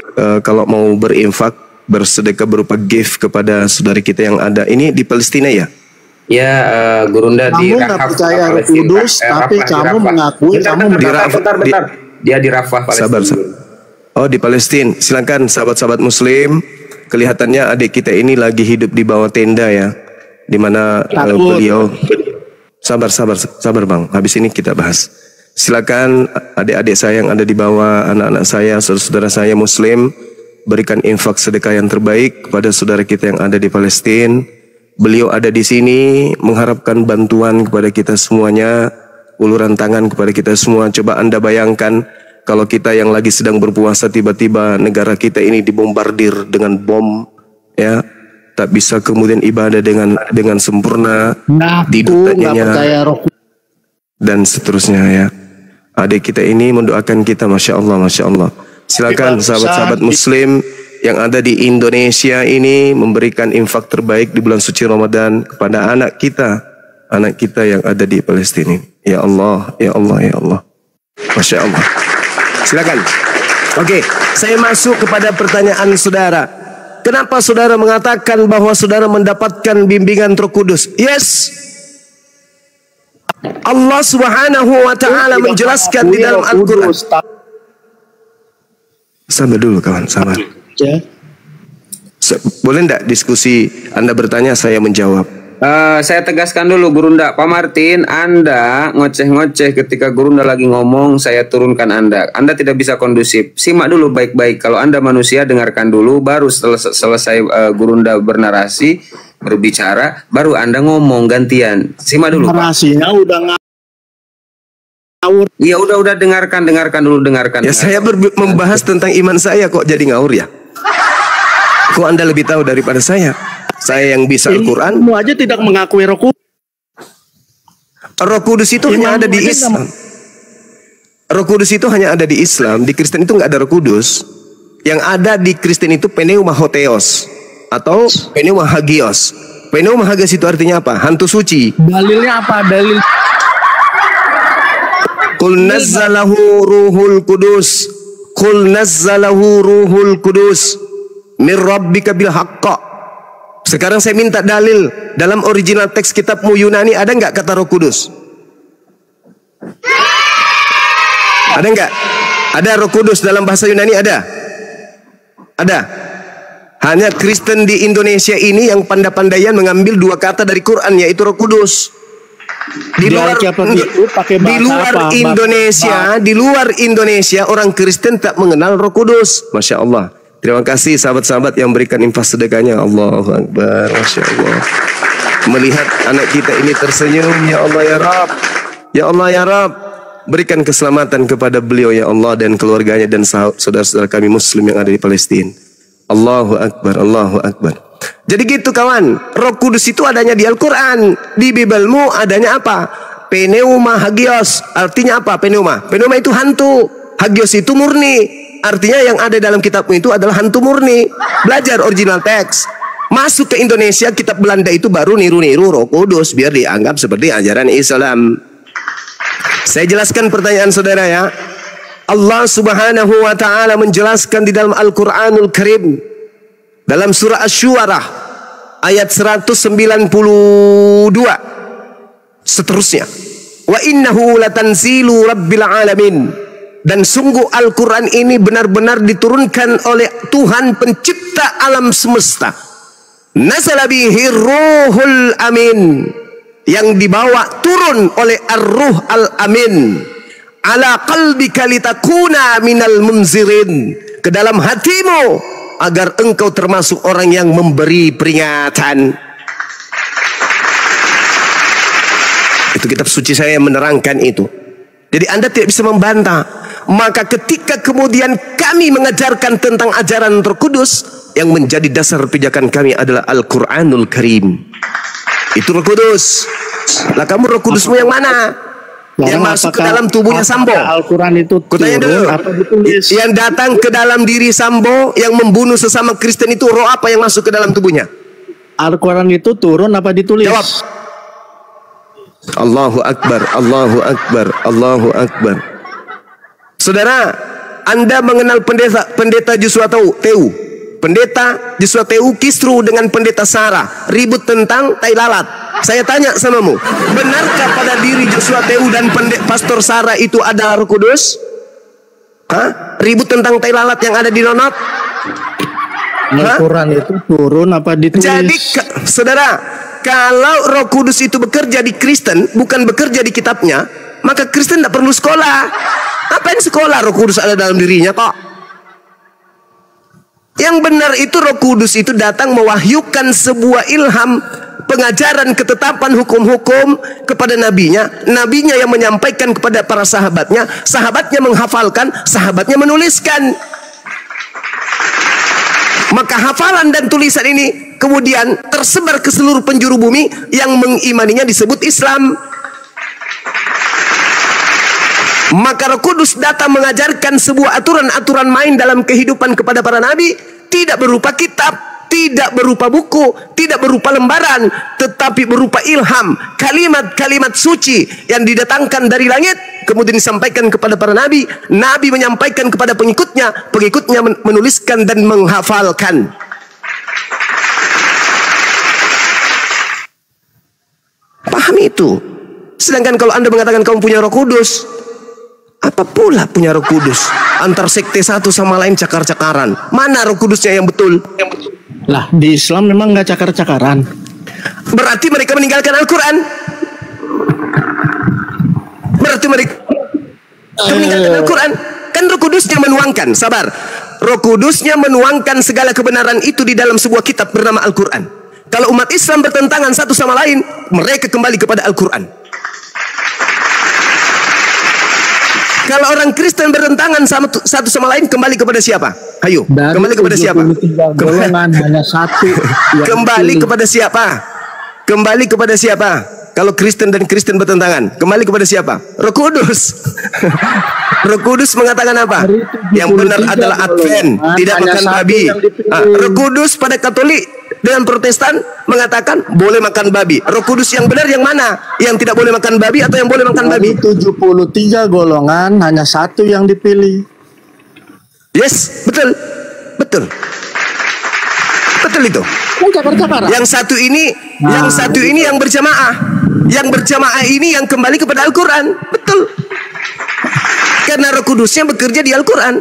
kalau mau berinfak, bersedekah berupa gift kepada saudari kita yang ada ini di Palestina ya. Ya, Gurunda di Rafah. Kamu nggak percaya Roh Kudus, tapi kamu mengakui kamu bentar. Dia di Rafah Palestina. Sabar. Oh, di Palestina. Silakan sahabat-sahabat Muslim. Kelihatannya adik kita ini lagi hidup di bawah tenda ya, di mana beliau. Sabar Bang. Habis ini kita bahas. Silakan adik-adik saya yang ada di bawah, anak-anak saya, saudara-saudara saya Muslim, berikan infak sedekah yang terbaik kepada saudara kita yang ada di Palestina. Beliau ada di sini mengharapkan bantuan kepada kita semuanya, uluran tangan kepada kita semua. Coba Anda bayangkan kalau kita yang lagi sedang berpuasa tiba-tiba negara kita ini dibombardir dengan bom, ya, tak bisa kemudian ibadah dengan sempurna, tidur tak nyenyak, dan seterusnya ya. Adik kita ini mendoakan kita, masya Allah. Silakan sahabat-sahabat Muslim yang ada di Indonesia ini memberikan infak terbaik di bulan suci Ramadan kepada anak kita yang ada di Palestina. Ya Allah, masya Allah. Silakan. Oke, saya masuk kepada pertanyaan saudara. Kenapa saudara mengatakan bahwa saudara mendapatkan bimbingan Roh Kudus? Yes. Allah Subhanahu wa taala menjelaskan di dalam Al-Qur'an. Sabar dulu kawan, sabar. Boleh enggak diskusi Anda bertanya, saya menjawab? Saya tegaskan dulu Gurunda. Pak Martin, Anda ngoceh-ngoceh ketika Gurunda lagi ngomong, saya turunkan Anda. Anda tidak bisa kondusif. Simak dulu baik-baik. Kalau Anda manusia, dengarkan dulu. Baru selesai Gurunda bernarasi, berbicara, baru Anda ngomong gantian. Simak dulu. Narasinya udah ngawur. Iya, udah dengarkan dulu. Ya, saya membahas tentang iman saya kok jadi ngawur ya? Kok Anda lebih tahu daripada saya? Saya yang bisa Al-Quran. Kamu aja tidak mengakui Roh Kudus. Roh Kudus itu hanya ada di Islam. Roh Kudus itu hanya ada di Islam. Di Kristen itu nggak ada Roh Kudus. Yang ada di Kristen itu pneumahotheos atau pneumahagios. Pneumahagios itu artinya apa? Hantu suci. Dalilnya apa? Dalil. Qul nazzalahu ruhul kudus. Qul nazzalahu ruhul kudus min rabbika bil haqqa. Sekarang saya minta dalil dalam original teks kitabmu Yunani, ada nggak kata Roh Kudus? Ada enggak? Ada Roh Kudus dalam bahasa Yunani, ada? Ada. Hanya Kristen di Indonesia ini yang pandai-pandaian mengambil dua kata dari Quran, yaitu Roh Kudus. Di luar Indonesia orang Kristen tak mengenal Roh Kudus. Masya Allah. Terima kasih sahabat-sahabat yang berikan infak sedekahnya. Allahu Akbar. Masya Allah. Melihat anak kita ini tersenyum, ya Allah ya Rabb. Ya Allah ya Rabb, berikan keselamatan kepada beliau ya Allah dan keluarganya dan saudara-saudara kami Muslim yang ada di Palestina. Allahu Akbar, Allahu Akbar. Jadi gitu kawan, Roh Kudus itu adanya di Al-Quran. Di Bibelmu adanya apa? Pneuma hagios. Artinya apa pneuma? Pneuma itu hantu, hagios itu murni. Artinya yang ada dalam kitabmu itu adalah hantu murni. Belajar original teks. Masuk ke Indonesia, kitab Belanda itu baru niru-niru Roh Kudus biar dianggap seperti ajaran Islam. Saya jelaskan pertanyaan saudara ya. Allah Subhanahu wa taala menjelaskan di dalam Al-Qur'anul Karim dalam surah Asy-Syu'ara ayat 192 seterusnya. Wa innahu latanzilu rabbil alamin. Dan sungguh Al-Qur'an ini benar-benar diturunkan oleh Tuhan pencipta alam semesta. Nazala bihi ruhul amin, yang dibawa turun oleh Ar-Ruh Al-Amin ala qalbika litakuna minal munzirin, ke dalam hatimu agar engkau termasuk orang yang memberi peringatan. Itu kitab suci saya yang menerangkan itu. Jadi Anda tidak bisa membantah. Maka ketika kemudian kami mengajarkan tentang ajaran Roh Kudus, yang menjadi dasar pijakan kami adalah Al-Qur'anul Karim. Itu Roh Kudus. Lah kamu Roh Kudusmu yang mana? Yang masuk ke dalam tubuhnya Sambo. Al-Quran itu turun apa ditulis? Yang datang ke dalam diri Sambo, yang membunuh sesama Kristen itu roh apa yang masuk ke dalam tubuhnya? Al-Quran itu turun apa ditulis? Jawab. Allahu Akbar, Allahu Akbar, Allahu Akbar. Saudara, Anda mengenal pendeta Joshua Teu. Pendeta Joshua Teu kisru dengan pendeta Sarah, ribut tentang tai lalat. Saya tanya samamu, benarkah pada diri Joshua Teu dan Pastor Sarah itu ada Roh Kudus? Hah? Ribut tentang tai lalat yang ada di Nonot? Al-Quran itu turun apa ditulis? Jadi saudara, kalau Roh Kudus itu bekerja di Kristen, bukan bekerja di kitabnya, maka Kristen tidak perlu sekolah. Apain sekolah? Roh Kudus ada dalam dirinya kok. Yang benar itu Roh Kudus itu datang mewahyukan sebuah ilham, pengajaran ketetapan hukum-hukum kepada nabinya, nabinya yang menyampaikan kepada para sahabatnya, sahabatnya menghafalkan, sahabatnya menuliskan. Maka hafalan dan tulisan ini kemudian tersebar ke seluruh penjuru bumi, yang mengimaninya disebut Islam. Maka Roh Kudus datang mengajarkan sebuah aturan-aturan main dalam kehidupan kepada para nabi, tidak berupa kitab, tidak berupa buku, tidak berupa lembaran, tetapi berupa ilham, kalimat-kalimat suci yang didatangkan dari langit, kemudian disampaikan kepada para nabi, nabi menyampaikan kepada pengikutnya, pengikutnya menuliskan dan menghafalkan. Pahami itu. Sedangkan kalau Anda mengatakan kamu punya Roh Kudus, apa pula punya Roh Kudus? Antar sekte satu sama lain cakar-cakaran. Mana Roh Kudusnya yang betul? Lah di Islam memang nggak cakar-cakaran. Berarti mereka meninggalkan Al-Quran. Berarti mereka meninggalkan Al-Quran. Kan Roh Kudusnya menuangkan, sabar. Roh Kudusnya menuangkan segala kebenaran itu di dalam sebuah kitab bernama Al-Quran. Kalau umat Islam bertentangan satu sama lain, mereka kembali kepada Al-Quran. Kalau orang Kristen bertentangan satu sama lain, kembali kepada siapa? Ayo, dari kembali kepada siapa? Golongan hanya satu. Kembali kepada siapa? Kembali kepada siapa? Kalau Kristen dan Kristen bertentangan, kembali kepada siapa? Roh Kudus. Roh Kudus mengatakan apa? Yang benar adalah Advent, tidak makan babi. Roh Kudus pada Katolik dengan Protestan mengatakan boleh makan babi. Roh Kudus yang benar yang mana? Yang tidak boleh makan babi atau yang boleh makan babi? 73 golongan, hanya satu yang dipilih. Yes, betul. Betul. Betul itu. Yang satu ini, yang berjamaah. Yang berjamaah ini yang kembali kepada Al-Quran. Betul. karena Roh Kudusnya bekerja di Al-Quran.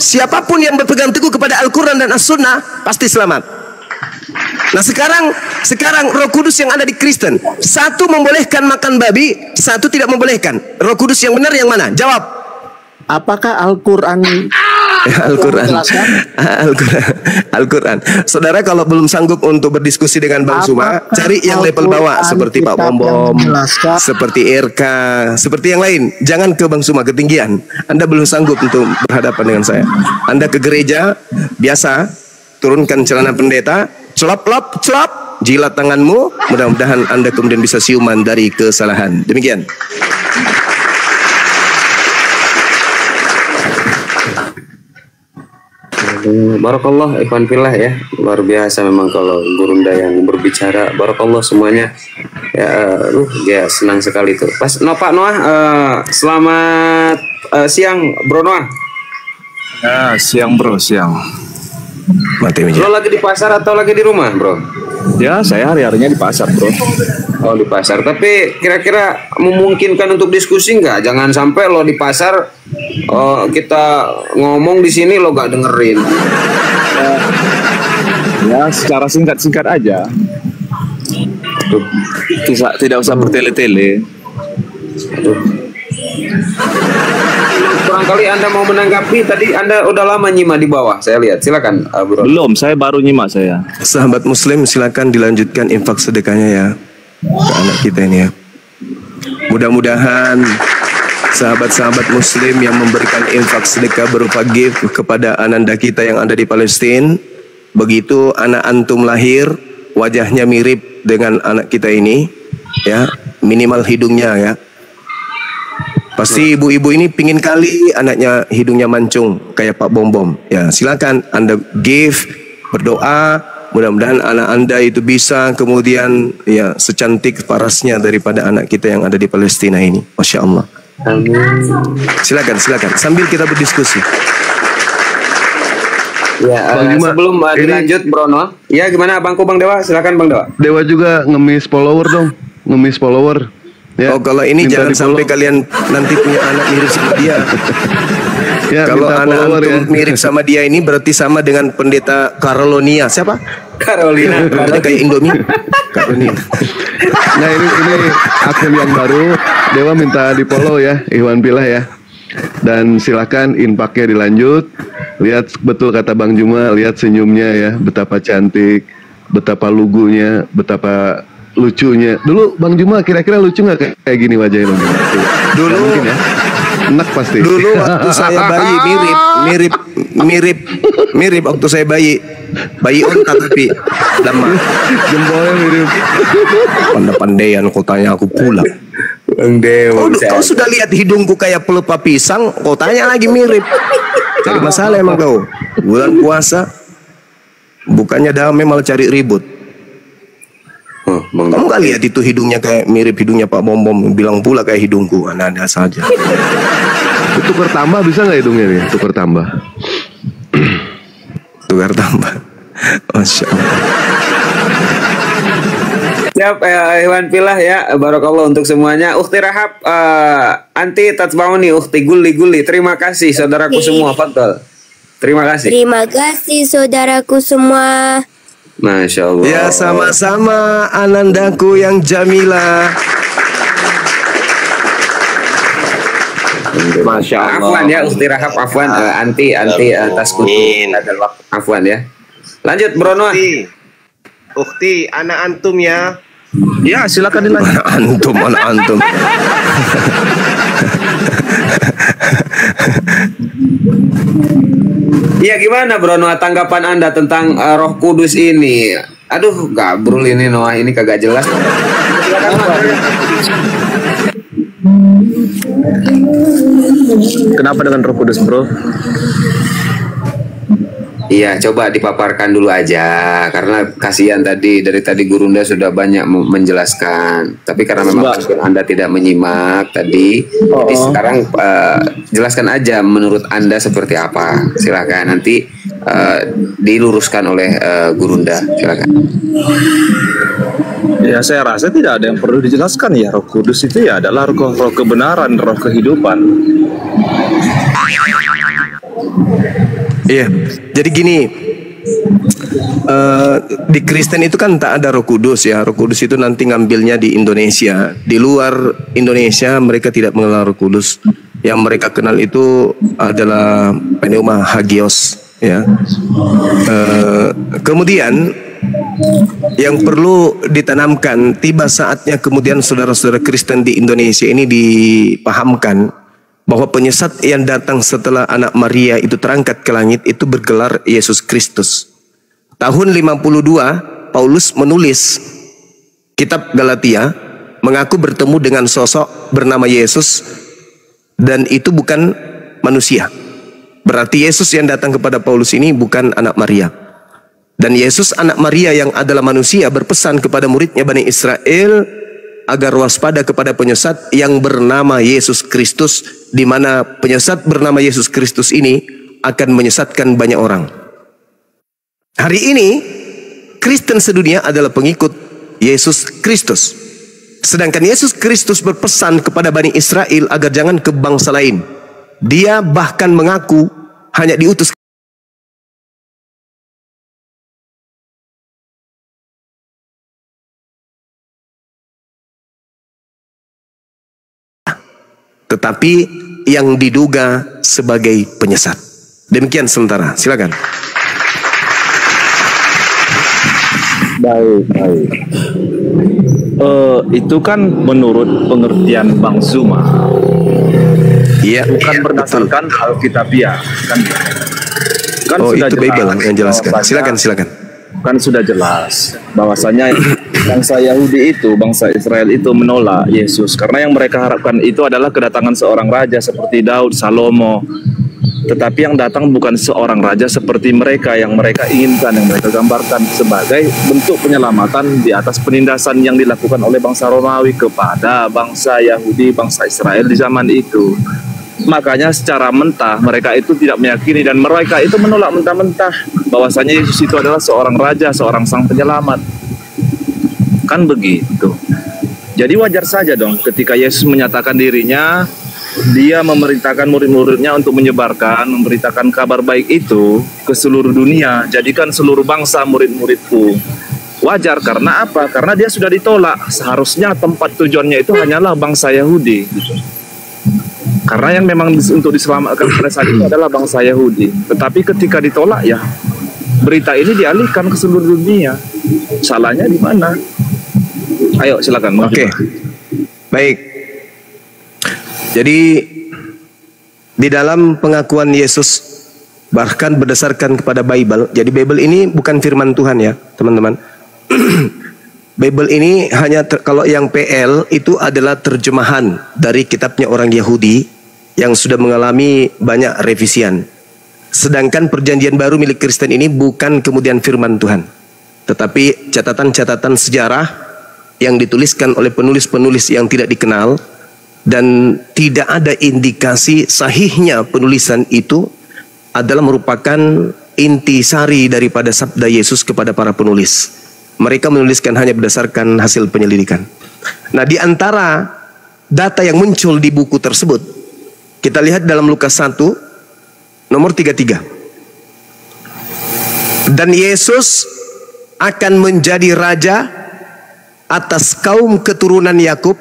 Siapapun yang berpegang teguh kepada Al-Quran dan As-Sunnah pasti selamat. Nah sekarang Roh Kudus yang ada di Kristen, satu membolehkan makan babi, satu tidak membolehkan. Roh Kudus yang benar yang mana? Jawab. Apakah Al-Quran? Al-Quran. Saudara kalau belum sanggup untuk berdiskusi dengan Bang Suma, cari yang level bawah seperti Pak Bom Bom, seperti RK, seperti yang lain. Jangan ke Bang Suma ketinggian. Anda belum sanggup untuk berhadapan dengan saya. Anda ke gereja biasa, turunkan celana pendeta, celap, jilat tanganmu. Mudah-mudahan Anda kemudian bisa siuman dari kesalahan. Demikian. Barakallah ikhwan fillah ya, luar biasa memang kalau Gurunda yang berbicara. Barakallah semuanya ya, dia senang sekali tuh. Pak Noah, selamat siang Bro Noah. Ya, siang bro, siang. Mati Lo lagi di pasar atau lagi di rumah bro? Ya, saya hari-harinya di pasar bro. Oh di pasar, tapi kira-kira memungkinkan untuk diskusi nggak? Jangan sampai lo di pasar kita ngomong di sini lo gak dengerin. Ya, secara singkat-singkat aja. Tidak usah bertele-tele. Barangkali Anda mau menanggapi, tadi Anda udah lama nyimak di bawah, saya lihat. Silakan bro. Belum, saya baru nyimak saya. Sahabat Muslim, silakan dilanjutkan infak sedekahnya ya ke anak kita ini ya. Mudah-mudahan sahabat-sahabat Muslim yang memberikan infak sedekah berupa gift kepada ananda kita yang ada di Palestina, begitu anak antum lahir, wajahnya mirip dengan anak kita ini, ya minimal hidungnya ya. Pasti ibu-ibu ini pingin kali anaknya hidungnya mancung kayak Pak Bom Bom. Ya silakan Anda give, berdoa. Mudah-mudahan anak Anda itu bisa kemudian ya secantik parasnya daripada anak kita yang ada di Palestina ini. Masya Allah. Amin. Silakan sambil kita berdiskusi. Ya, sebelum dilanjut Bro Noah. Ya gimana Bang Dewa? Silakan Bang Dewa. Dewa juga ngemis follower dong, ngemis follower. Ya, oh kalau ini jangan sampai kalian nanti punya anak mirip sama dia. Ya, kalau anak antum ya mirip sama dia ini berarti sama dengan pendeta Carolina. Siapa? Carolina. Kayak Indomie. Carolina. Nah ini akun yang baru. Dewa minta di follow ya, Iwan Pilah ya. Dan silakan infaknya dilanjut. Lihat betul kata Bang Juma, lihat senyumnya ya, betapa cantik, betapa lugunya, betapa lucunya. Dulu Bang Juma kira-kira lucu nggak kayak gini wajahnya Bang Juma? Dulu mungkin ya. Enak pasti. Dulu waktu saya bayi mirip waktu saya bayi onta tapi lemah. Jempolnya mirip. Pandai-pandaian kau tanya aku pula. Bang Dewa. Kau sudah lihat hidungku kayak pelupa pisang, kau tanya lagi mirip. Cari masalah emang kau. Bulan puasa bukannya damai malah cari ribut. Kamu gak lihat itu hidungnya kayak mirip hidungnya Pak Bom Bom, bilang pula kayak hidungku. Anda saja. Tukar tambah bisa nggak hidungnya nih? Tukar tambah. Tukar tambah. Masya Allah. Siap Iwan Pilah ya, barakallah untuk semuanya. Ukhti Rahab, anti tatsbauni, ukhti guli. Terima kasih saudaraku semua, fadhal. Terima kasih. Terima kasih saudaraku semua. Masya Allah. Ya sama-sama anandaku yang Jamila. Masya Allah. Afwan ya Ukhti Rahab, afwan anti atas kutu afwan ya. Lanjut Bro Noah. Ukhti anak antum ya. Ya silakan dilanjut. Anak antum. Iya gimana Bro Noah tanggapan Anda tentang Roh Kudus ini? Aduh gabrul ini Noah, ini kagak jelas. Kenapa dengan Roh Kudus bro? Iya, coba dipaparkan dulu aja karena kasihan dari tadi Gurunda sudah banyak menjelaskan. Tapi karena memang Anda tidak menyimak tadi, jadi sekarang jelaskan aja menurut Anda seperti apa. Silakan nanti diluruskan oleh Gurunda. Silakan. Ya, saya rasa tidak ada yang perlu dijelaskan ya. Roh Kudus itu ya adalah roh kebenaran, roh kehidupan. Iya, jadi gini, di Kristen itu kan tak ada Roh Kudus ya. Roh Kudus itu nanti ngambilnya di Indonesia. Di luar Indonesia mereka tidak mengenal Roh Kudus. Yang mereka kenal itu adalah pneuma hagios ya. Kemudian yang perlu ditanamkan, tiba saatnya kemudian saudara-saudara Kristen di Indonesia ini dipahamkan bahwa penyesat yang datang setelah anak Maria itu terangkat ke langit itu bergelar Yesus Kristus. Tahun 52 Paulus menulis kitab Galatia, mengaku bertemu dengan sosok bernama Yesus dan itu bukan manusia. Berarti Yesus yang datang kepada Paulus ini bukan anak Maria. Dan Yesus anak Maria yang adalah manusia berpesan kepada muridnya Bani Israel agar waspada kepada penyesat yang bernama Yesus Kristus, di mana penyesat bernama Yesus Kristus ini akan menyesatkan banyak orang. Hari ini Kristen sedunia adalah pengikut Yesus Kristus. Sedangkan Yesus Kristus berpesan kepada Bani Israel agar jangan ke bangsa lain. Dia bahkan mengaku hanya diutus tetapi yang diduga sebagai penyesat. Demikian sementara. Silakan. Baik. Itu kan menurut pengertian Bang Zuma. Iya. Bukan berdasarkan Alkitabiah. Kan oh, sudah itu Bible yang jelaskan. Silakan. kan sudah jelas bahwasanya bangsa Yahudi itu, bangsa Israel itu menolak Yesus karena yang mereka harapkan itu adalah kedatangan seorang raja seperti Daud, Salomo. Tetapi yang datang bukan seorang raja seperti mereka yang mereka inginkan, yang mereka gambarkan sebagai bentuk penyelamatan di atas penindasan yang dilakukan oleh bangsa Romawi kepada bangsa Yahudi, bangsa Israel di zaman itu. Makanya secara mentah mereka itu tidak meyakini dan mereka itu menolak mentah-mentah bahwasanya Yesus itu adalah seorang raja, seorang sang penyelamat. Kan begitu. Jadi wajar saja dong ketika Yesus menyatakan dirinya, dia memerintahkan murid-muridnya untuk menyebarkan, memberitakan kabar baik itu ke seluruh dunia. Jadikan seluruh bangsa murid-muridku. Wajar karena apa? Karena dia sudah ditolak. Seharusnya tempat tujuannya itu hanyalah bangsa Yahudi gitu. Karena yang memang untuk diselamatkan pada saat itu adalah bangsa Yahudi. Tetapi ketika ditolak ya, berita ini dialihkan ke seluruh dunia. Salahnya di mana? Ayo silakan. Oke. Baik. Jadi di dalam pengakuan Yesus bahkan berdasarkan kepada Bible. Jadi Bible ini bukan firman Tuhan ya, teman-teman. Bible ini hanya kalau yang PL itu adalah terjemahan dari kitabnya orang Yahudi yang sudah mengalami banyak revisian. Sedangkan perjanjian baru milik Kristen ini bukan kemudian firman Tuhan, tetapi catatan-catatan sejarah yang dituliskan oleh penulis-penulis yang tidak dikenal, dan tidak ada indikasi sahihnya penulisan itu adalah merupakan intisari daripada sabda Yesus kepada para penulis. Mereka menuliskan hanya berdasarkan hasil penyelidikan. Nah, di antara data yang muncul di buku tersebut, kita lihat dalam Lukas 1 nomor 33. Dan Yesus akan menjadi raja atas kaum keturunan Yakub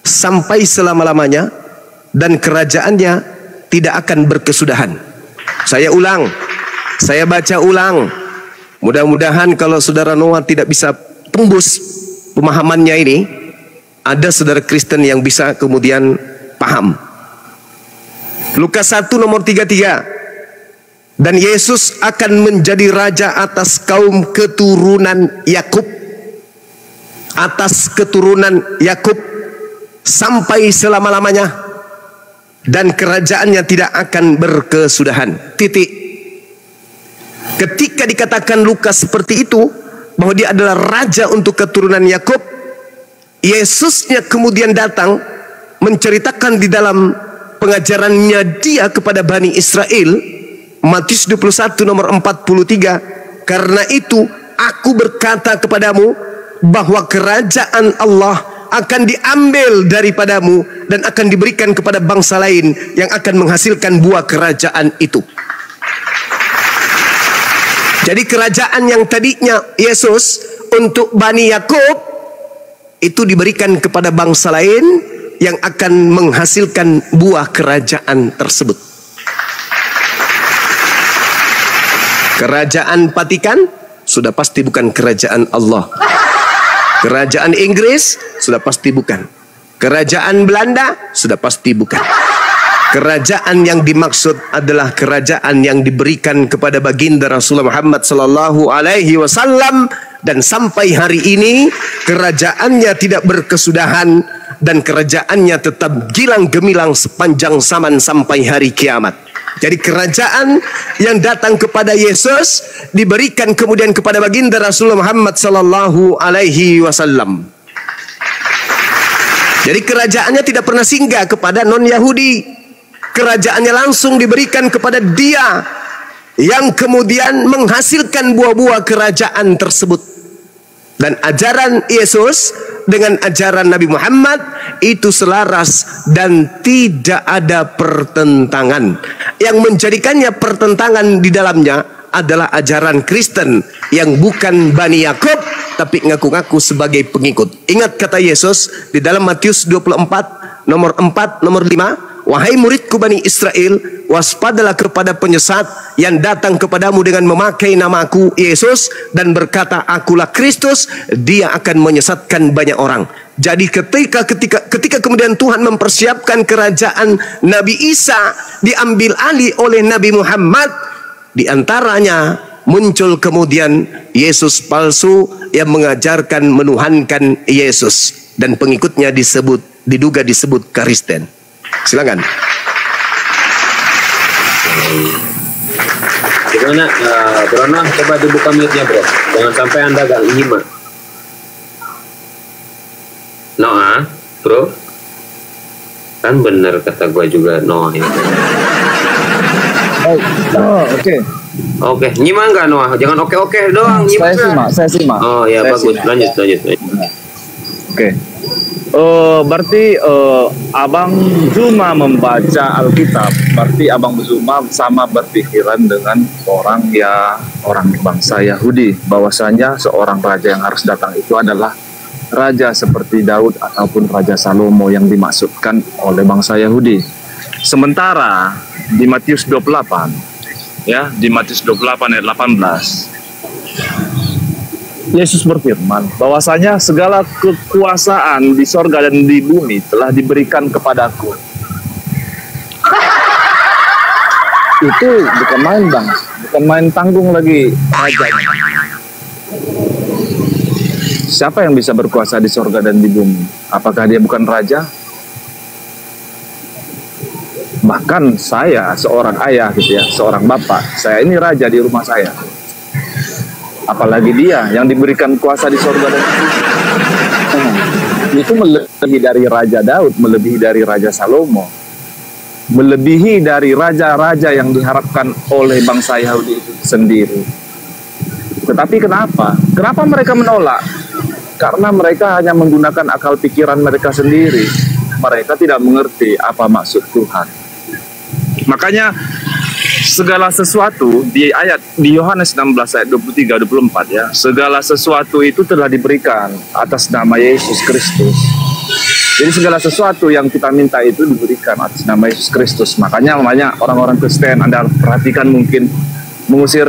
sampai selama-lamanya, dan kerajaannya tidak akan berkesudahan. Saya ulang, saya baca ulang. Mudah-mudahan kalau saudara Noah tidak bisa tembus pemahamannya ini, ada saudara Kristen yang bisa kemudian paham. Lukas 1 nomor 33. Dan Yesus akan menjadi raja atas kaum keturunan Yakub. Atas keturunan Yakub sampai selama-lamanya, dan kerajaannya tidak akan berkesudahan. Titik. Ketika dikatakan Lukas seperti itu, bahwa dia adalah raja untuk keturunan Yakub, Yesusnya kemudian datang menceritakan di dalam pengajarannya dia kepada Bani Israel Matius 21 nomor 43, karena itu aku berkata kepadamu bahwa kerajaan Allah akan diambil daripadamu dan akan diberikan kepada bangsa lain yang akan menghasilkan buah kerajaan itu. Jadi kerajaan yang tadinya Yesus untuk Bani Yakub itu diberikan kepada bangsa lain yang akan menghasilkan buah kerajaan tersebut. Kerajaan Vatikan sudah pasti bukan kerajaan Allah. Kerajaan Inggris sudah pasti bukan. Kerajaan Belanda sudah pasti bukan. Kerajaan yang dimaksud adalah kerajaan yang diberikan kepada baginda Rasulullah Muhammad sallallahu alaihi wasallam, dan sampai hari ini kerajaannya tidak berkesudahan dan kerajaannya tetap gilang gemilang sepanjang zaman sampai hari kiamat. Jadi kerajaan yang datang kepada Yesus diberikan kemudian kepada baginda Rasulullah Muhammad sallallahu alaihi wasallam. Jadi kerajaannya tidak pernah singgah kepada non-Yahudi. Kerajaannya langsung diberikan kepada dia yang kemudian menghasilkan buah-buah kerajaan tersebut. Dan ajaran Yesus dengan ajaran Nabi Muhammad itu selaras dan tidak ada pertentangan. Yang menjadikannya pertentangan di dalamnya adalah ajaran Kristen yang bukan Bani Yakub tapi ngaku-ngaku sebagai pengikut. Ingat kata Yesus di dalam Matius 24 nomor 4 nomor 5, wahai muridku Bani Israel, waspadalah kepada penyesat yang datang kepadamu dengan memakai namaku Yesus dan berkata akulah Kristus, dia akan menyesatkan banyak orang. Jadi ketika kemudian Tuhan mempersiapkan kerajaan Nabi Isa diambil alih oleh Nabi Muhammad, di antaranya muncul kemudian Yesus palsu yang mengajarkan menuhankan Yesus dan pengikutnya diduga disebut Kristen. Silakan. Gimana, Bro Noah, coba dibuka mic-nya bro. Jangan sampai Anda gak nyimak. Noah, bro. Kan bener kata gua juga Noah ya. Oke. Oke, nyimak nggak Noah? Jangan oke doang. Saya simak. Oh ya, bagus. Lanjut. Oke. Berarti Abang Zuma membaca Alkitab, berarti Abang Zuma sama berpikiran dengan orang bangsa Yahudi, bahwasanya seorang raja yang harus datang itu adalah raja seperti Daud ataupun Raja Salomo yang dimaksudkan oleh bangsa Yahudi. Sementara di Matius 28, ya, di Matius 28 ayat 18, Yesus berfirman bahwasanya segala kekuasaan di sorga dan di bumi telah diberikan kepadaku. Itu bukan main bang, bukan main tanggung lagi rajanya. Siapa yang bisa berkuasa di sorga dan di bumi? Apakah dia bukan raja? Bahkan saya seorang ayah gitu ya, seorang bapak, saya ini raja di rumah saya. Apalagi dia yang diberikan kuasa di sorga dan bumi. Itu melebihi dari Raja Daud, melebihi dari Raja Salomo, melebihi dari raja-raja yang diharapkan oleh bangsa Yahudi itu sendiri. Tetapi kenapa? Kenapa mereka menolak? Karena mereka hanya menggunakan akal pikiran mereka sendiri. Mereka tidak mengerti apa maksud Tuhan. Makanya segala sesuatu di Yohanes 16 ayat 23-24 ya, segala sesuatu itu telah diberikan atas nama Yesus Kristus. Jadi segala sesuatu yang kita minta itu diberikan atas nama Yesus Kristus. Makanya orang-orang Kristen, Anda perhatikan mungkin mengusir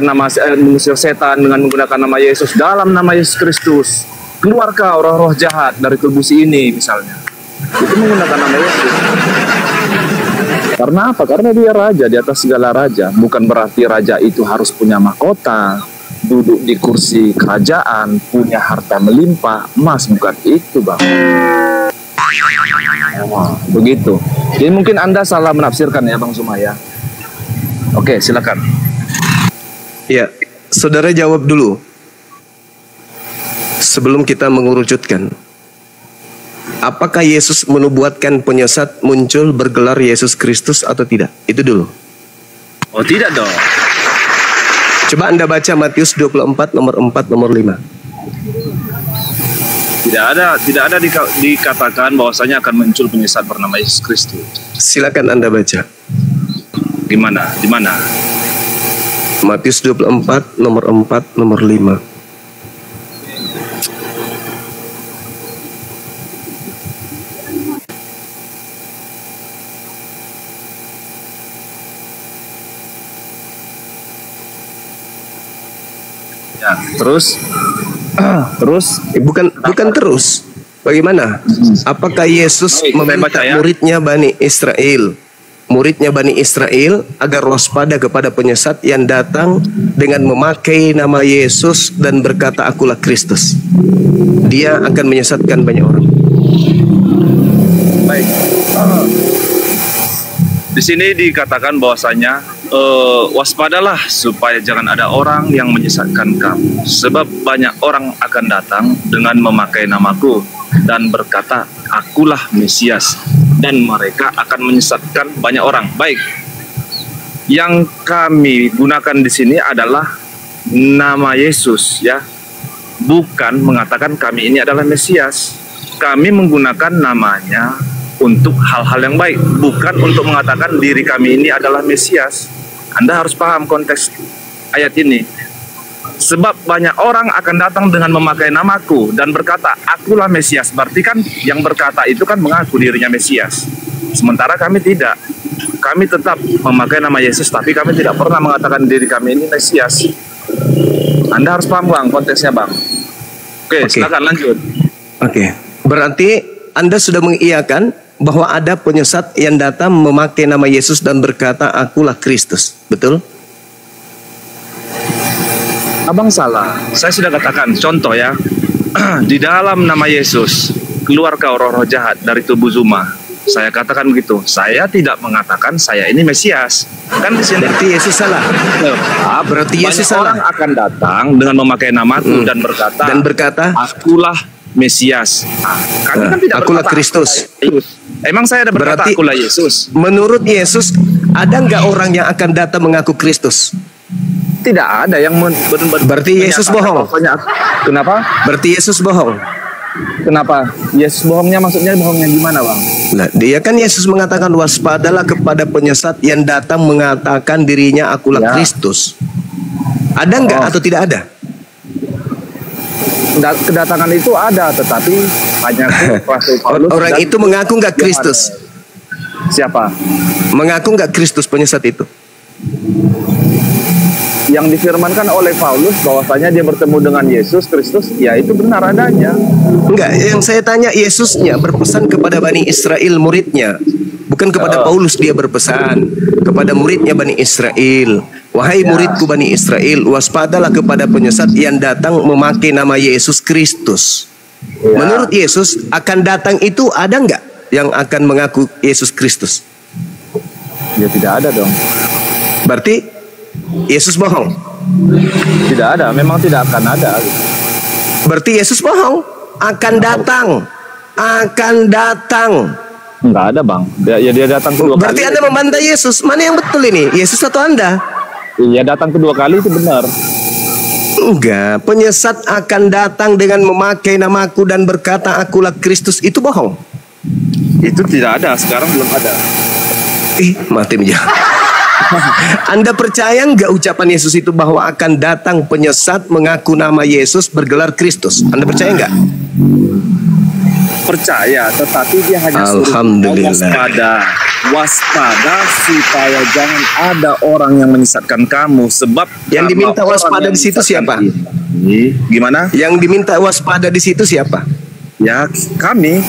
setan dengan menggunakan nama Yesus, dalam nama Yesus Kristus keluarkah roh-roh jahat dari tubuh si ini misalnya. Itu menggunakan nama Yesus. Karena apa? Karena dia raja di atas segala raja. Bukan berarti raja itu harus punya mahkota, duduk di kursi kerajaan, punya harta melimpah, emas. Bukan itu bang. Begitu. Jadi mungkin Anda salah menafsirkan ya Bang Zuma ya. Oke, silakan. Ya, saudara jawab dulu sebelum kita mengerucutkan. Apakah Yesus menubuatkan penyesat muncul bergelar Yesus Kristus atau tidak? Itu dulu. Oh tidak dong. Coba Anda baca Matius 24 nomor 4 nomor 5. Tidak ada dikatakan bahwasanya akan muncul penyesat bernama Yesus Kristus. Silakan Anda baca. Gimana? Di mana? Matius 24 nomor 4 nomor 5. Ya, terus bukan terus. Bagaimana? Apakah Yesus meminta muridnya Bani Israel agar waspada kepada penyesat yang datang dengan memakai nama Yesus dan berkata akulah Kristus? Dia akan menyesatkan banyak orang. Baik. Di sini dikatakan bahwasanya waspadalah supaya jangan ada orang yang menyesatkan kamu, sebab banyak orang akan datang dengan memakai namaku dan berkata akulah Mesias, dan mereka akan menyesatkan banyak orang. Baik, yang kami gunakan di sini adalah nama Yesus, ya, bukan mengatakan kami ini adalah Mesias. Kami menggunakan namanya untuk hal-hal yang baik, bukan untuk mengatakan diri kami ini adalah Mesias. Anda harus paham konteks ayat ini. Sebab banyak orang akan datang dengan memakai namaku dan berkata akulah Mesias. Berarti kan yang berkata itu kan mengaku dirinya Mesias. Sementara kami tidak. Kami tetap memakai nama Yesus, tapi kami tidak pernah mengatakan diri kami ini Mesias. Anda harus paham Bang konteksnya Bang. Oke. Silakan lanjut. Oke. Berarti Anda sudah mengiyakan bahwa ada penyesat yang datang memakai nama Yesus dan berkata akulah Kristus, betul? Abang salah. Saya sudah katakan, contoh ya, di dalam nama Yesus keluar kau roh-roh jahat dari tubuh Zuma. Saya katakan begitu. Saya tidak mengatakan saya ini Mesias. Kan di sini berarti Yesus salah. Berarti Yesus salah. Orang akan datang dengan memakai namaku dan berkata akulah Mesias. Kami kan tidak akulah Kristus. Emang saya ada berkata berarti, akulah Yesus? Menurut Yesus, ada nggak orang yang akan datang mengaku Kristus? Tidak ada yang berarti Yesus bohong. Kenapa? Berarti Yesus bohong. Kenapa? Yesus bohongnya maksudnya bohongnya gimana Bang? Nah, dia kan Yesus mengatakan waspadalah kepada penyesat yang datang mengatakan dirinya akulah Kristus. Ada nggak atau tidak ada? Kedatangan itu ada, tetapi hanya Rasul Paulus. Orang itu mengaku nggak Kristus? Siapa? Mengaku nggak Kristus penyesat itu? Yang difirmankan oleh Paulus bahwasanya dia bertemu dengan Yesus Kristus, ya itu benar adanya. Enggak, yang saya tanya Yesusnya berpesan kepada Bani Israel muridnya, bukan kepada Paulus. Dia berpesan kepada muridnya Bani Israel, wahai muridku Bani Israel, waspadalah kepada penyesat yang datang memakai nama Yesus Kristus. Menurut Yesus akan datang itu ada nggak yang akan mengaku Yesus Kristus? Ya tidak ada dong. Berarti Yesus bohong? Tidak ada, memang tidak akan ada. Berarti Yesus bohong? Akan datang. Enggak ada Bang. Dia datang kedua kali. Berarti Anda membantah Yesus. Mana yang betul ini? Yesus atau Anda? Iya, datang kedua kali itu benar. Enggak, penyesat akan datang dengan memakai namaku dan berkata akulah Kristus, itu bohong? Itu tidak ada, sekarang belum ada. Mati aja. Anda percaya nggak ucapan Yesus itu bahwa akan datang penyesat mengaku nama Yesus bergelar Kristus? Anda percaya nggak? Percaya, tetapi dia hanya Alhamdulillah. Waspada supaya jangan ada orang yang menyesatkan kamu, sebab yang diminta waspada di situ siapa? Gimana? Yang diminta waspada di situ siapa? Ya, kami.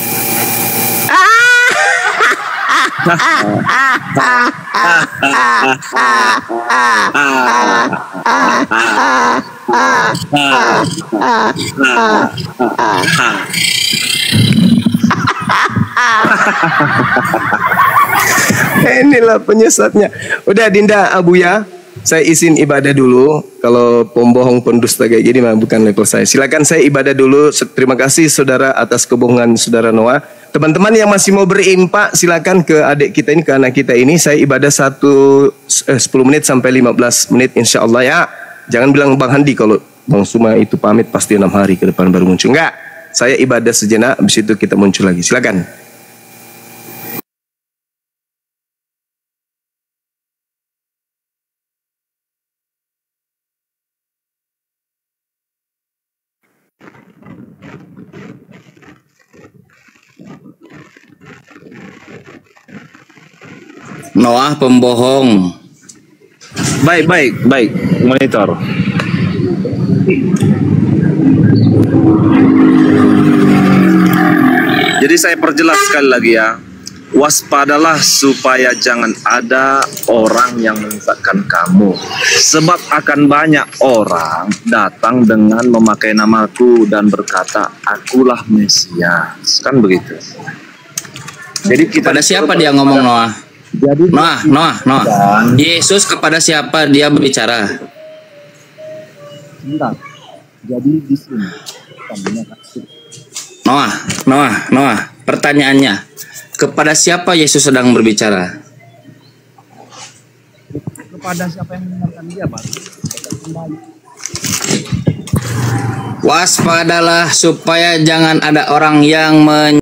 Inilah penyesatnya. Udah Dinda Abuya, saya izin ibadah dulu. Kalau pembohong pendusta kayak gini mah bukan level saya. Silakan saya ibadah dulu. Terima kasih saudara atas kebohongan saudara Noah. Teman-teman yang masih mau berimpak, silakan ke adik kita ini, ke anak kita ini. Saya ibadah 10 menit sampai 15 menit insya Allah ya. Jangan bilang Bang Handi kalau Bang Suma itu pamit pasti 6 hari ke depan baru muncul. Enggak. Saya ibadah sejenak, habis itu kita muncul lagi. Silakan. Noah pembohong. Baik, monitor. Jadi saya perjelas sekali lagi ya. Waspadalah supaya jangan ada orang yang menyesatkan kamu. Sebab akan banyak orang datang dengan memakai namaku dan berkata, akulah Mesias. Kan begitu. Jadi kita Pada siapa dia ngomong Noah? Jadi Noah. Yesus kepada siapa dia berbicara? bentar. Jadi di sini Noah. Pertanyaannya, kepada siapa Yesus sedang berbicara? kepada siapa yang mendengarkan dia, Pak? Waspadalah supaya jangan ada orang yang